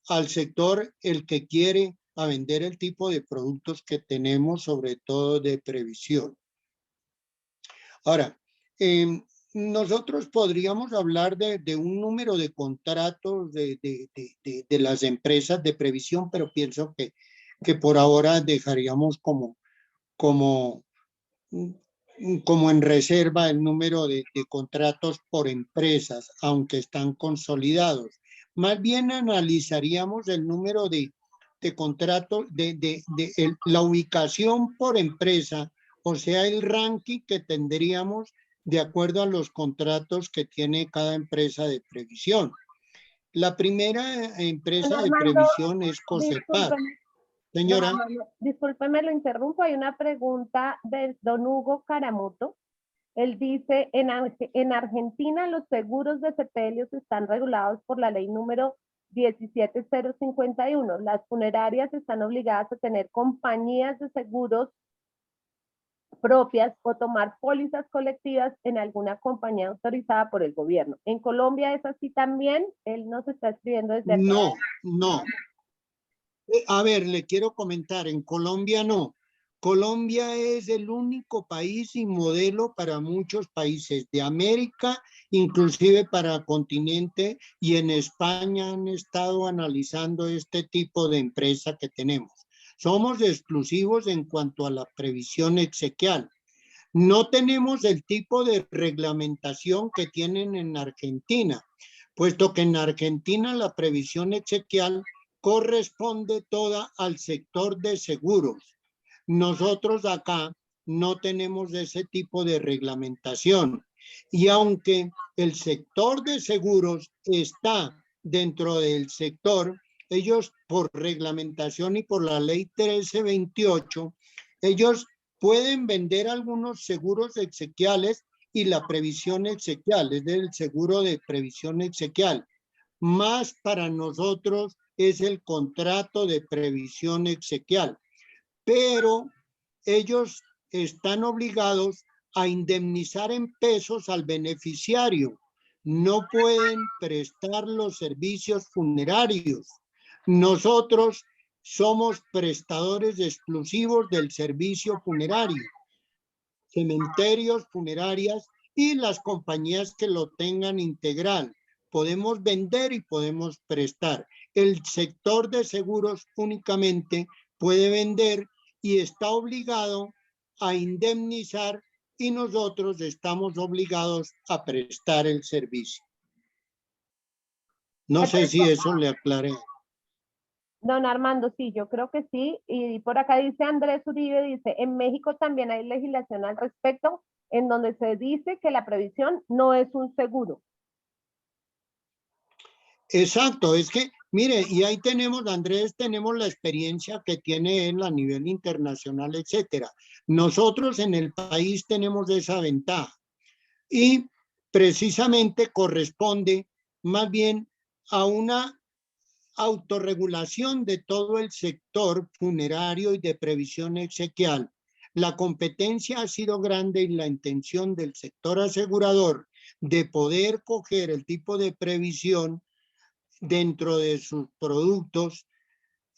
Speaker 1: al sector el que quiere a vender el tipo de productos que tenemos, sobre todo de previsión. Ahora, nosotros podríamos hablar de un número de contratos de las empresas de previsión, pero pienso que por ahora dejaríamos como en reserva el número de contratos por empresas, aunque están consolidados. Más bien analizaríamos el número de contratos, la ubicación por empresa, o sea, el ranking que tendríamos de acuerdo a los contratos que tiene cada empresa de previsión. La primera empresa de previsión es COSEPAR. Señora.
Speaker 2: Discúlpeme, lo interrumpo. Hay una pregunta de don Hugo Caramuto. Él dice, en Argentina los seguros de sepelios están regulados por la ley número 17051. Las funerarias están obligadas a tener compañías de seguros propias o tomar pólizas colectivas en alguna compañía autorizada por el gobierno. En Colombia es así también. Él nos está escribiendo desde acá.
Speaker 1: No, no. A ver, le quiero comentar, en Colombia no. Colombia es el único país y modelo para muchos países de América, inclusive para el continente, y en España han estado analizando este tipo de empresa que tenemos. Somos exclusivos en cuanto a la previsión exequial. No tenemos el tipo de reglamentación que tienen en Argentina, puesto que en Argentina la previsión exequial corresponde toda al sector de seguros. Nosotros acá no tenemos ese tipo de reglamentación. Y aunque el sector de seguros está dentro del sector, ellos por reglamentación y por la ley 1328, ellos pueden vender algunos seguros exequiales y la previsión exequial, es del seguro de previsión exequial. Más para nosotros es el contrato de previsión exequial, pero ellos están obligados a indemnizar en pesos al beneficiario. No pueden prestar los servicios funerarios. Nosotros somos prestadores exclusivos del servicio funerario, cementerios, funerarias y las compañías que lo tengan integral. Podemos vender y podemos prestar. El sector de seguros únicamente puede vender y está obligado a indemnizar y nosotros estamos obligados a prestar el servicio. No sé si eso le aclaré.
Speaker 2: Don Armando, sí, yo creo que sí. Y por acá dice Andrés Uribe, dice, en México también hay legislación al respecto, en donde se dice que la previsión no es un seguro.
Speaker 1: Exacto, es que, mire, y ahí tenemos, Andrés, tenemos la experiencia que tiene él a nivel internacional, etcétera. Nosotros en el país tenemos esa ventaja y precisamente corresponde más bien a una autorregulación de todo el sector funerario y de previsión exequial. La competencia ha sido grande y la intención del sector asegurador de poder coger el tipo de previsión dentro de sus productos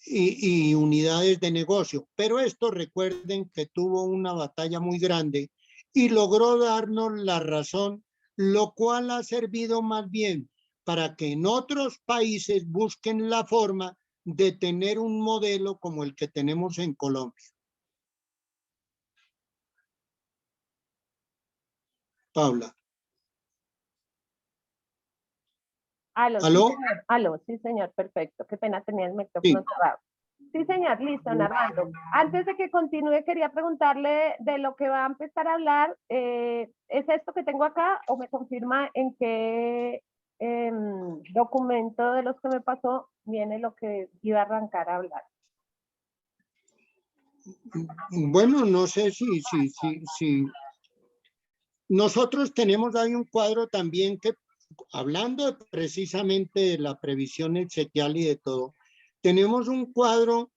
Speaker 1: y unidades de negocio. Pero esto recuerden que tuvo una batalla muy grande y logró darnos la razón, lo cual ha servido más bien para que en otros países busquen la forma de tener un modelo como el que tenemos en Colombia. Paula.
Speaker 2: Aló,
Speaker 1: ¿Aló?
Speaker 2: sí, señor. Aló, sí, señor, perfecto. Qué pena, tenía el micrófono cerrado. Sí, señor, listo, don Armando. Antes de que continúe, quería preguntarle de lo que va a empezar a hablar. ¿Es esto que tengo acá o me confirma en qué documento de los que me pasó viene lo que iba a arrancar a hablar?
Speaker 1: Bueno, no sé si. Nosotros tenemos ahí un cuadro también que, hablando precisamente de la previsión exequial y de todo, tenemos un cuadro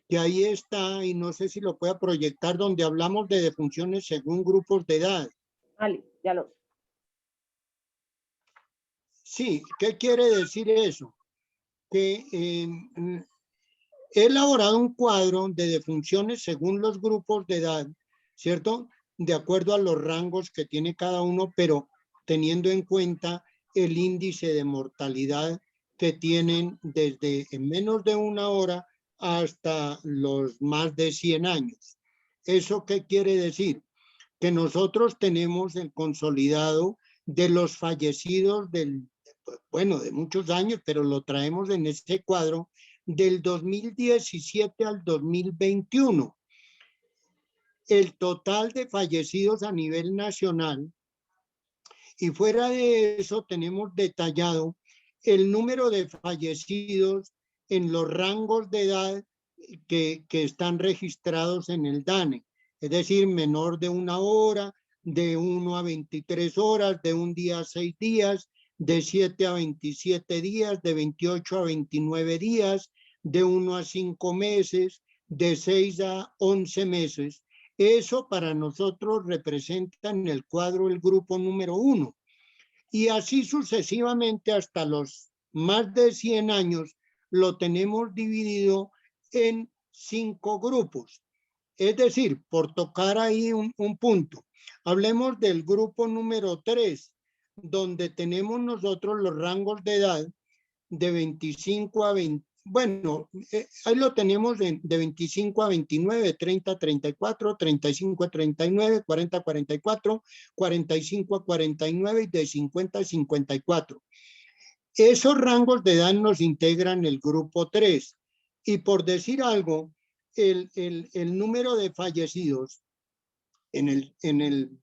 Speaker 1: que ahí está, y no sé si lo pueda proyectar, donde hablamos de defunciones según grupos de edad.
Speaker 2: Ali, ya lo.
Speaker 1: Sí, ¿qué quiere decir eso? Que he elaborado un cuadro de defunciones según los grupos de edad, ¿cierto? De acuerdo a los rangos que tiene cada uno, pero teniendo en cuenta el índice de mortalidad que tienen desde en menos de una hora hasta los más de 100 años. ¿Eso qué quiere decir? Que nosotros tenemos el consolidado de los fallecidos de muchos años, pero lo traemos en este cuadro del 2017 al 2021. El total de fallecidos a nivel nacional, y fuera de eso tenemos detallado el número de fallecidos en los rangos de edad que están registrados en el DANE, es decir, menor de una hora de 1 a 23 horas, de 1 día a 6 días, de 7 a 27 días, de 28 a 29 días, de 1 a 5 meses, de 6 a 11 meses. Eso para nosotros representa en el cuadro el grupo número 1. Y así sucesivamente hasta los más de 100 años lo tenemos dividido en 5 grupos. Es decir, por tocar ahí un punto, hablemos del grupo número 3, donde tenemos nosotros los rangos de edad de 25 a 20, bueno, ahí lo tenemos de 25 a 29, 30 a 34, 35 a 39, 40 a 44, 45 a 49 y de 50 a 54. Esos rangos de edad nos integran el grupo 3. Y por decir algo, el número de fallecidos en el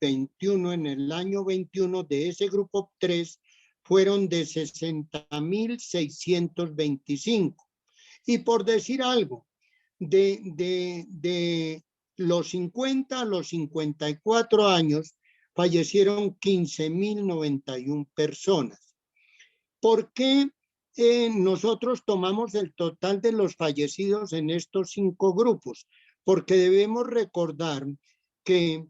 Speaker 1: 21, en el año 21 de ese grupo 3 fueron de 60.625. Y por decir algo, de los 50 a los 54 años fallecieron 15.091 personas. ¿Por qué nosotros tomamos el total de los fallecidos en estos 5 grupos? Porque debemos recordar que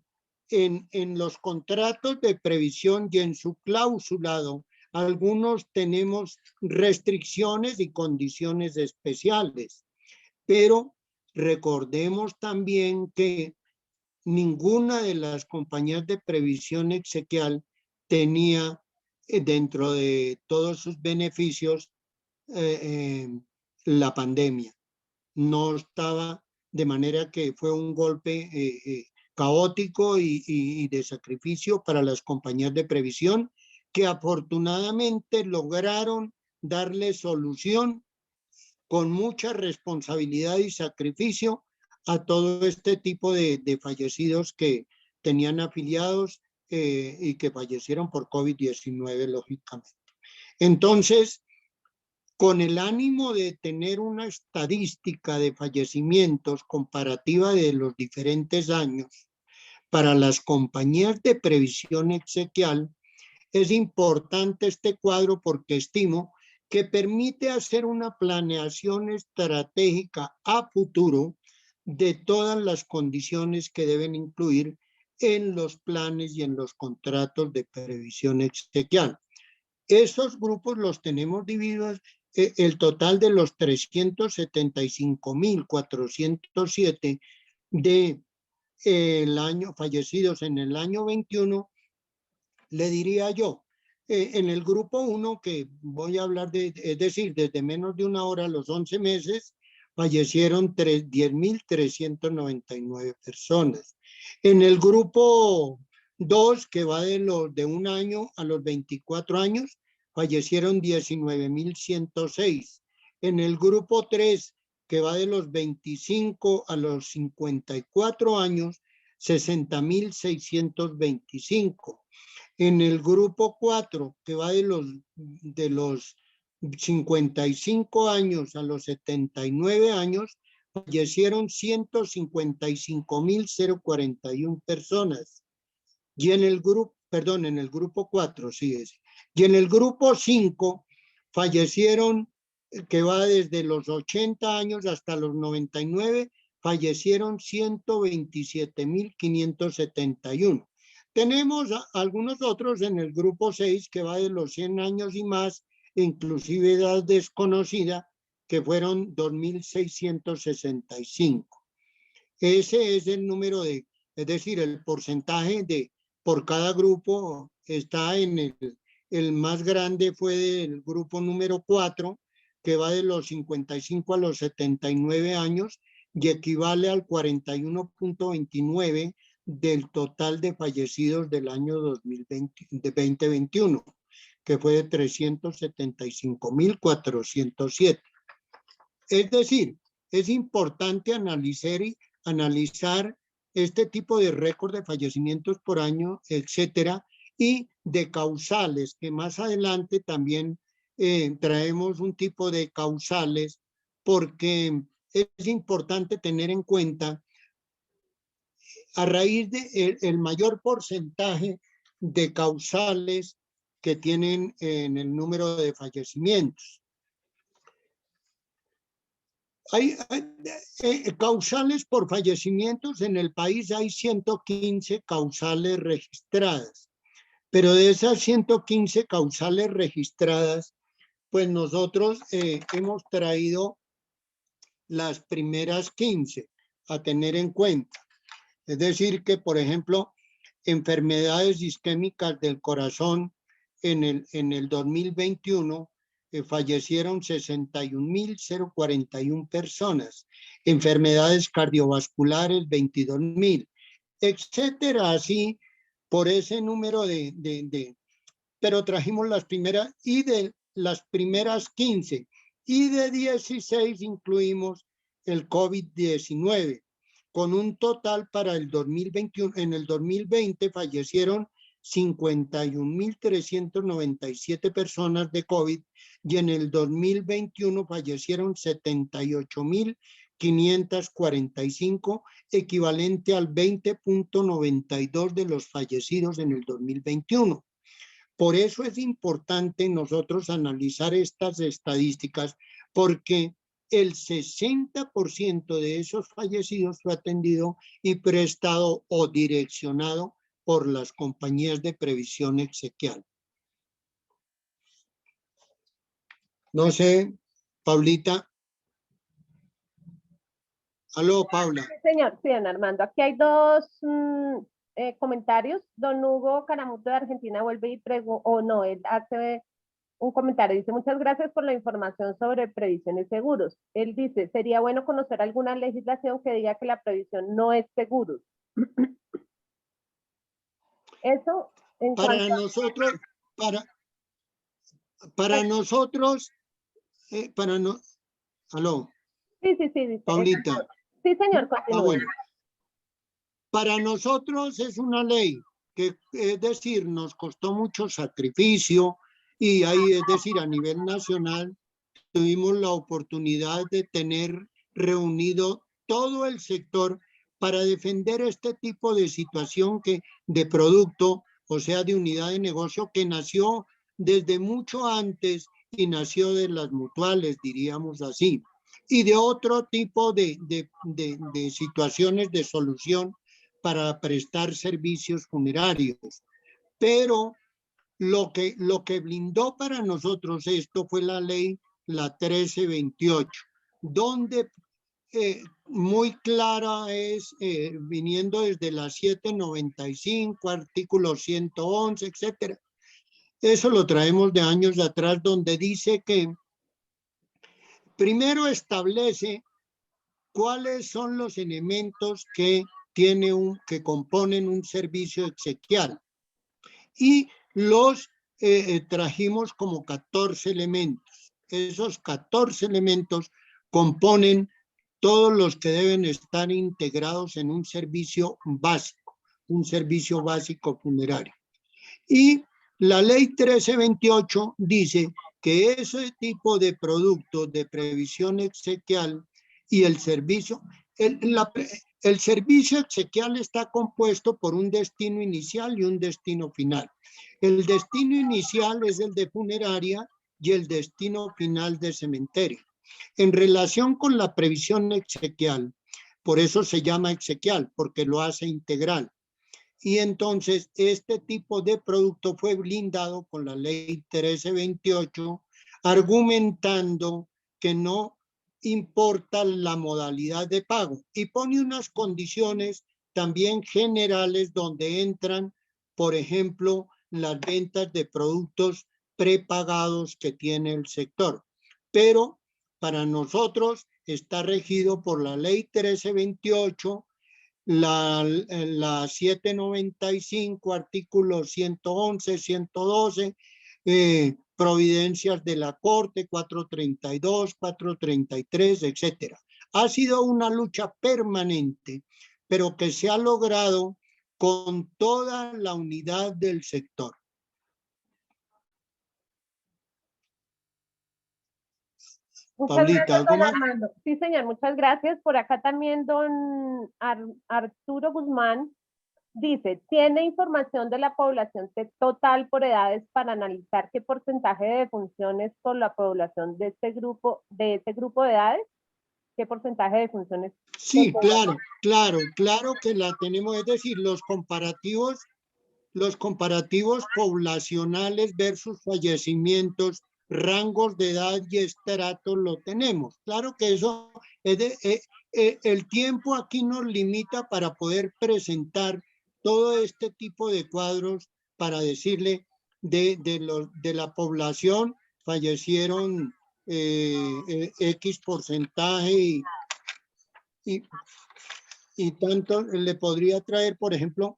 Speaker 1: en los contratos de previsión y en su clausulado, algunos tenemos restricciones y condiciones especiales, pero recordemos también que ninguna de las compañías de previsión exequial tenía dentro de todos sus beneficios la pandemia. No estaba, de manera que fue un golpe caótico y de sacrificio para las compañías de previsión, que afortunadamente lograron darle solución con mucha responsabilidad y sacrificio a todo este tipo de fallecidos que tenían afiliados y que fallecieron por COVID-19, lógicamente. Entonces, con el ánimo de tener una estadística de fallecimientos comparativa de los diferentes años, para las compañías de previsión exequial, es importante este cuadro porque estimo que permite hacer una planeación estratégica a futuro de todas las condiciones que deben incluir en los planes y en los contratos de previsión exequial. Esos grupos los tenemos divididos, el total de los 375.407 de el año fallecidos en el año 21, le diría yo, en el grupo 1, que voy a hablar de, es decir, desde menos de una hora a los 11 meses, fallecieron 10.399 personas. En el grupo 2, que va de un año a los 24 años, fallecieron 19.106. En el grupo 3, que va de los 25 a los 54 años, 60.625. En el grupo 4, que va de los 55 años a los 79 años, fallecieron 155.041 personas. Y en el grupo, perdón, en el grupo 4, sí es. Y en el grupo 5 fallecieron, que va desde los 80 años hasta los 99, fallecieron 127.571. Tenemos algunos otros en el grupo 6, que va de los 100 años y más, inclusive edad desconocida, que fueron 2.665. Ese es el número es decir, el porcentaje por cada grupo está en el más grande fue del grupo número 4, que va de los 55 a los 79 años y equivale al 41.29 del total de fallecidos del año 2021, que fue de 375.407. Es decir, es importante analizar este tipo de récord de fallecimientos por año, etcétera, y de causales, que más adelante también traemos un tipo de causales, porque es importante tener en cuenta a raíz de el mayor porcentaje de causales que tienen en el número de fallecimientos. Hay causales por fallecimientos en el país, hay 115 causales registradas, pero de esas 115 causales registradas, pues nosotros hemos traído las primeras 15 a tener en cuenta. Es decir que, por ejemplo, enfermedades isquémicas del corazón en el 2021 fallecieron 61.041 personas. Enfermedades cardiovasculares, 22.000, etcétera. Así, por ese número pero trajimos las primeras y de las primeras 15 y de 16 incluimos el COVID-19, con un total para el 2021, en el 2020 fallecieron 51.397 personas de COVID y en el 2021 fallecieron 78.545, equivalente al 20.92 de los fallecidos en el 2021. Por eso es importante nosotros analizar estas estadísticas, porque el 60% de esos fallecidos fue atendido y prestado o direccionado por las compañías de previsión exequial. No sé, Paulita. Aló, Paula.
Speaker 2: Sí, señor, sí, don Armando. Aquí hay dos comentarios. Don Hugo Caramuto de Argentina vuelve y pregunta, o no, él hace un comentario. Dice, muchas gracias por la información sobre previsiones seguros. Él dice, sería bueno conocer alguna legislación que diga que la previsión no es seguros. Eso en
Speaker 1: Para
Speaker 2: cuanto
Speaker 1: nosotros, para nosotros, aló,
Speaker 2: Sí, dice.
Speaker 1: Paulita.
Speaker 2: Sí, señor, continúe.
Speaker 1: Bueno. Para nosotros es una ley que, es decir, nos costó mucho sacrificio y ahí, es decir, a nivel nacional tuvimos la oportunidad de tener reunido todo el sector para defender este tipo de situación de producto, o sea, de unidad de negocio que nació desde mucho antes y nació de las mutuales, diríamos así, y de otro tipo de situaciones de solución para prestar servicios funerarios. Pero lo que blindó para nosotros esto fue la ley, la 1328, donde muy clara es, viniendo desde la 795, artículo 111, etcétera. Eso lo traemos de años de atrás, donde dice que primero establece cuáles son los elementos que componen un servicio exequial. Y los trajimos como 14 elementos. Esos 14 elementos componen todos los que deben estar integrados en un servicio básico funerario. Y la ley 1328 dice que ese tipo de productos de previsión exequial y el servicio, el servicio exequial está compuesto por un destino inicial y un destino final. El destino inicial es el de funeraria y el destino final de cementerio. En relación con la previsión exequial, por eso se llama exequial, porque lo hace integral. Y entonces este tipo de producto fue blindado con la ley 1328, argumentando que no importa la modalidad de pago y pone unas condiciones también generales donde entran, por ejemplo, las ventas de productos prepagados que tiene el sector. Pero para nosotros está regido por la ley 1328, la 795, artículos 111, 112, providencias de la Corte, 432, 433, etcétera. Ha sido una lucha permanente, pero que se ha logrado con toda la unidad del sector.
Speaker 2: Muchas
Speaker 1: Paulita,
Speaker 2: gracias,
Speaker 1: ¿algo
Speaker 2: don
Speaker 1: más?
Speaker 2: Armando. Sí, señor, muchas gracias. Por acá también Arturo Guzmán dice, ¿tiene información de la población total por edades para analizar qué porcentaje de defunciones por la población de este grupo de edades? ¿Qué porcentaje de defunciones?
Speaker 1: Sí, claro que la tenemos, es decir, los comparativos poblacionales versus fallecimientos, rangos de edad y estratos lo tenemos. Claro que eso el tiempo aquí nos limita para poder presentar todo este tipo de cuadros para decirle de la población fallecieron X porcentaje y, y tanto le podría traer, por ejemplo,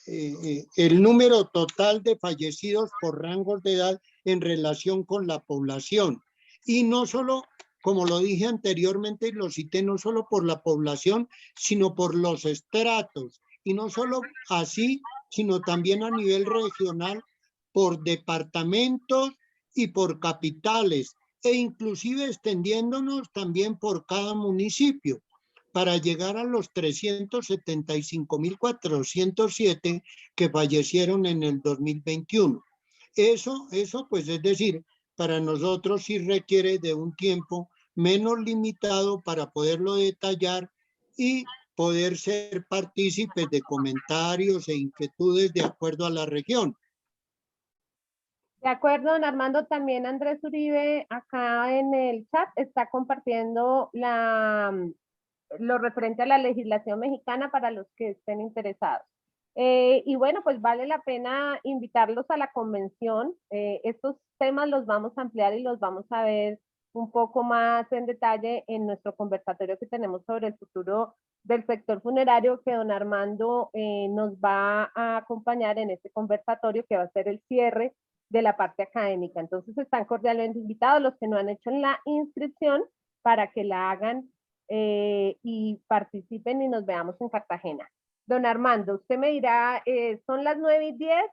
Speaker 1: el número total de fallecidos por rangos de edad en relación con la población. Y no solo, como lo dije anteriormente y lo cité, no solo por la población, sino por los estratos. Y no solo así, sino también a nivel regional, por departamentos y por capitales, e inclusive extendiéndonos también por cada municipio, para llegar a los 375.407 que fallecieron en el 2021. Eso, pues es decir, para nosotros sí requiere de un tiempo menos limitado para poderlo detallar y poder ser partícipes de comentarios e inquietudes de acuerdo a la región.
Speaker 2: De acuerdo, don Armando, también Andrés Uribe acá en el chat está compartiendo lo referente a la legislación mexicana para los que estén interesados. Y bueno, pues vale la pena invitarlos a la convención. Estos temas los vamos a ampliar y los vamos a ver un poco más en detalle en nuestro conversatorio que tenemos sobre el futuro del sector funerario, que don Armando nos va a acompañar en este conversatorio que va a ser el cierre de la parte académica. Entonces están cordialmente invitados los que no han hecho la inscripción para que la hagan y participen y nos veamos en Cartagena. Don Armando, usted me dirá, son las 9:10,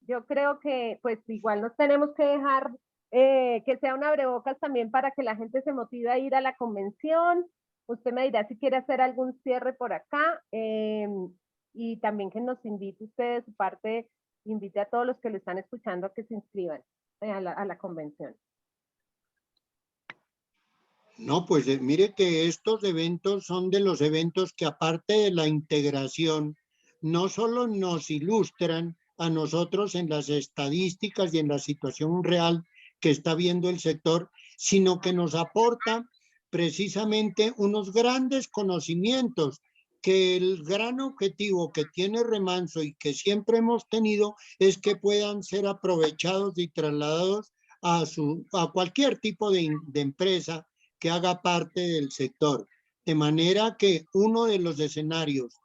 Speaker 2: yo creo que pues igual nos tenemos que dejar que sea un abrebocas también para que la gente se motive a ir a la convención. Usted me dirá si quiere hacer algún cierre por acá y también que nos invite usted de su parte, invite a todos los que lo están escuchando a que se inscriban a la convención.
Speaker 1: No, pues mire que estos eventos son de los eventos que, aparte de la integración, no solo nos ilustran a nosotros en las estadísticas y en la situación real que está viendo el sector, sino que nos aporta precisamente unos grandes conocimientos, que el gran objetivo que tiene Remanso y que siempre hemos tenido es que puedan ser aprovechados y trasladados a cualquier tipo de empresa que haga parte del sector. De manera que uno de los escenarios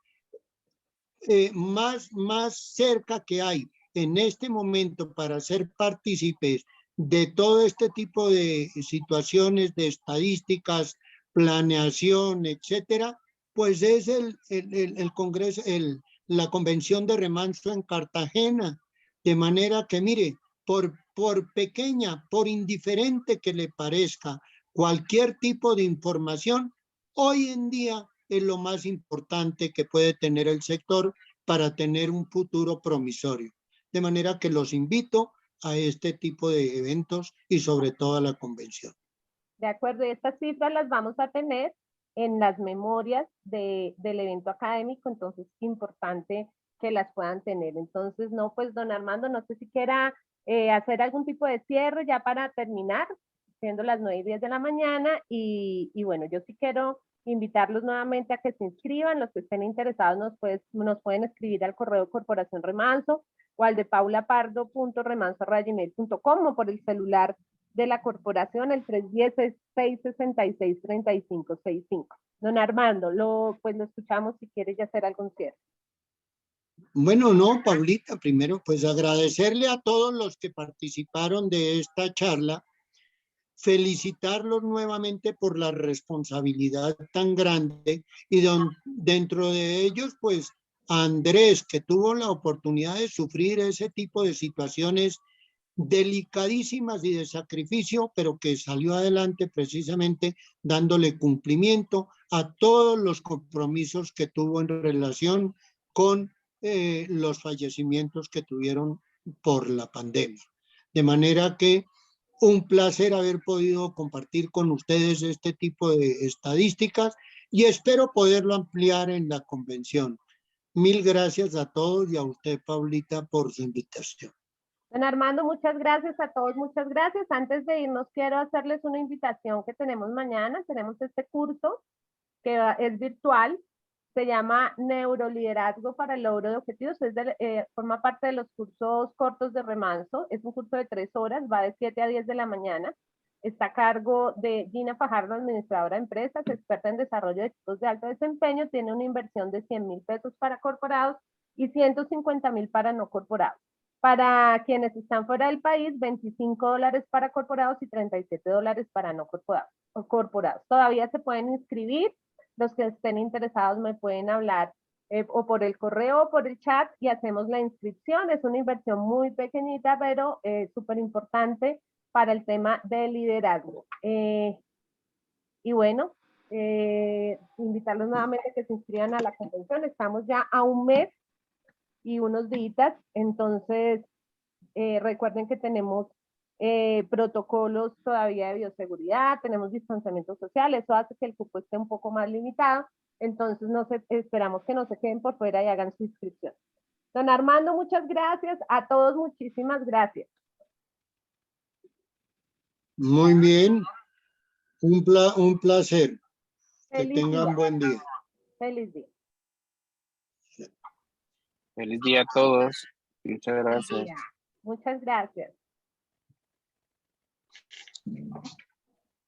Speaker 1: más cerca que hay en este momento para ser partícipes de todo este tipo de situaciones, de estadísticas, planeación, etcétera, pues es el Congreso, la Convención de Remanso en Cartagena. De manera que, mire, por pequeña, por indiferente que le parezca cualquier tipo de información, hoy en día es lo más importante que puede tener el sector para tener un futuro promisorio. De manera que los invito a este tipo de eventos y sobre todo a la convención.
Speaker 2: De acuerdo, y estas cifras las vamos a tener en las memorias del evento académico, entonces es importante que las puedan tener. Entonces, no, pues don Armando, no sé si quiera hacer algún tipo de cierre ya para terminar, siendo las 9:10 de la mañana, y bueno, yo sí quiero invitarlos nuevamente a que se inscriban. Los que estén interesados nos pueden escribir al correo Corporación Remanso o al de paulapardo.remanso@gmail.com o por el celular de la corporación, el 310-666-3565. Don Armando, pues lo escuchamos si quiere ya hacer algún cierre.
Speaker 1: Bueno, no, Paulita, primero pues agradecerle a todos los que participaron de esta charla, felicitarlos nuevamente por la responsabilidad tan grande y dentro de ellos pues a Andrés, que tuvo la oportunidad de sufrir ese tipo de situaciones delicadísimas y de sacrificio, pero que salió adelante precisamente dándole cumplimiento a todos los compromisos que tuvo en relación con los fallecimientos que tuvieron por la pandemia. De manera que un placer haber podido compartir con ustedes este tipo de estadísticas y espero poderlo ampliar en la convención. Mil gracias a todos y a usted, Paulita, por su invitación.
Speaker 2: Don Armando, muchas gracias a todos, muchas gracias. Antes de irnos, quiero hacerles una invitación que tenemos mañana. Tenemos este curso que es virtual, se llama Neuroliderazgo para el logro de objetivos, forma parte de los cursos cortos de Remanso, es un curso de 3 horas, va de 7 a 10 de la mañana, está a cargo de Gina Fajardo, administradora de empresas, experta en desarrollo de equipos de alto desempeño, tiene una inversión de 100,000 pesos para corporados y 150,000 para no corporados. Para quienes están fuera del país, $25 para corporados y $37 para no corporados. Todavía se pueden inscribir. Los que estén interesados me pueden hablar o por el correo o por el chat y hacemos la inscripción. Es una inversión muy pequeñita, pero súper importante para el tema del liderazgo. Y bueno, invitarlos nuevamente a que se inscriban a la convención. Estamos ya a un mes y unos días, entonces recuerden que tenemos protocolos todavía de bioseguridad, tenemos distanciamiento social, eso hace que el cupo esté un poco más limitado, entonces esperamos que no se queden por fuera y hagan su inscripción. Don Armando, muchas gracias, a todos muchísimas gracias.
Speaker 1: Muy bien, un placer.
Speaker 2: Feliz
Speaker 1: que tengan
Speaker 2: día.
Speaker 1: buen día.
Speaker 2: Feliz día.
Speaker 3: Feliz día a todos. Muchas gracias.
Speaker 2: Muchas gracias.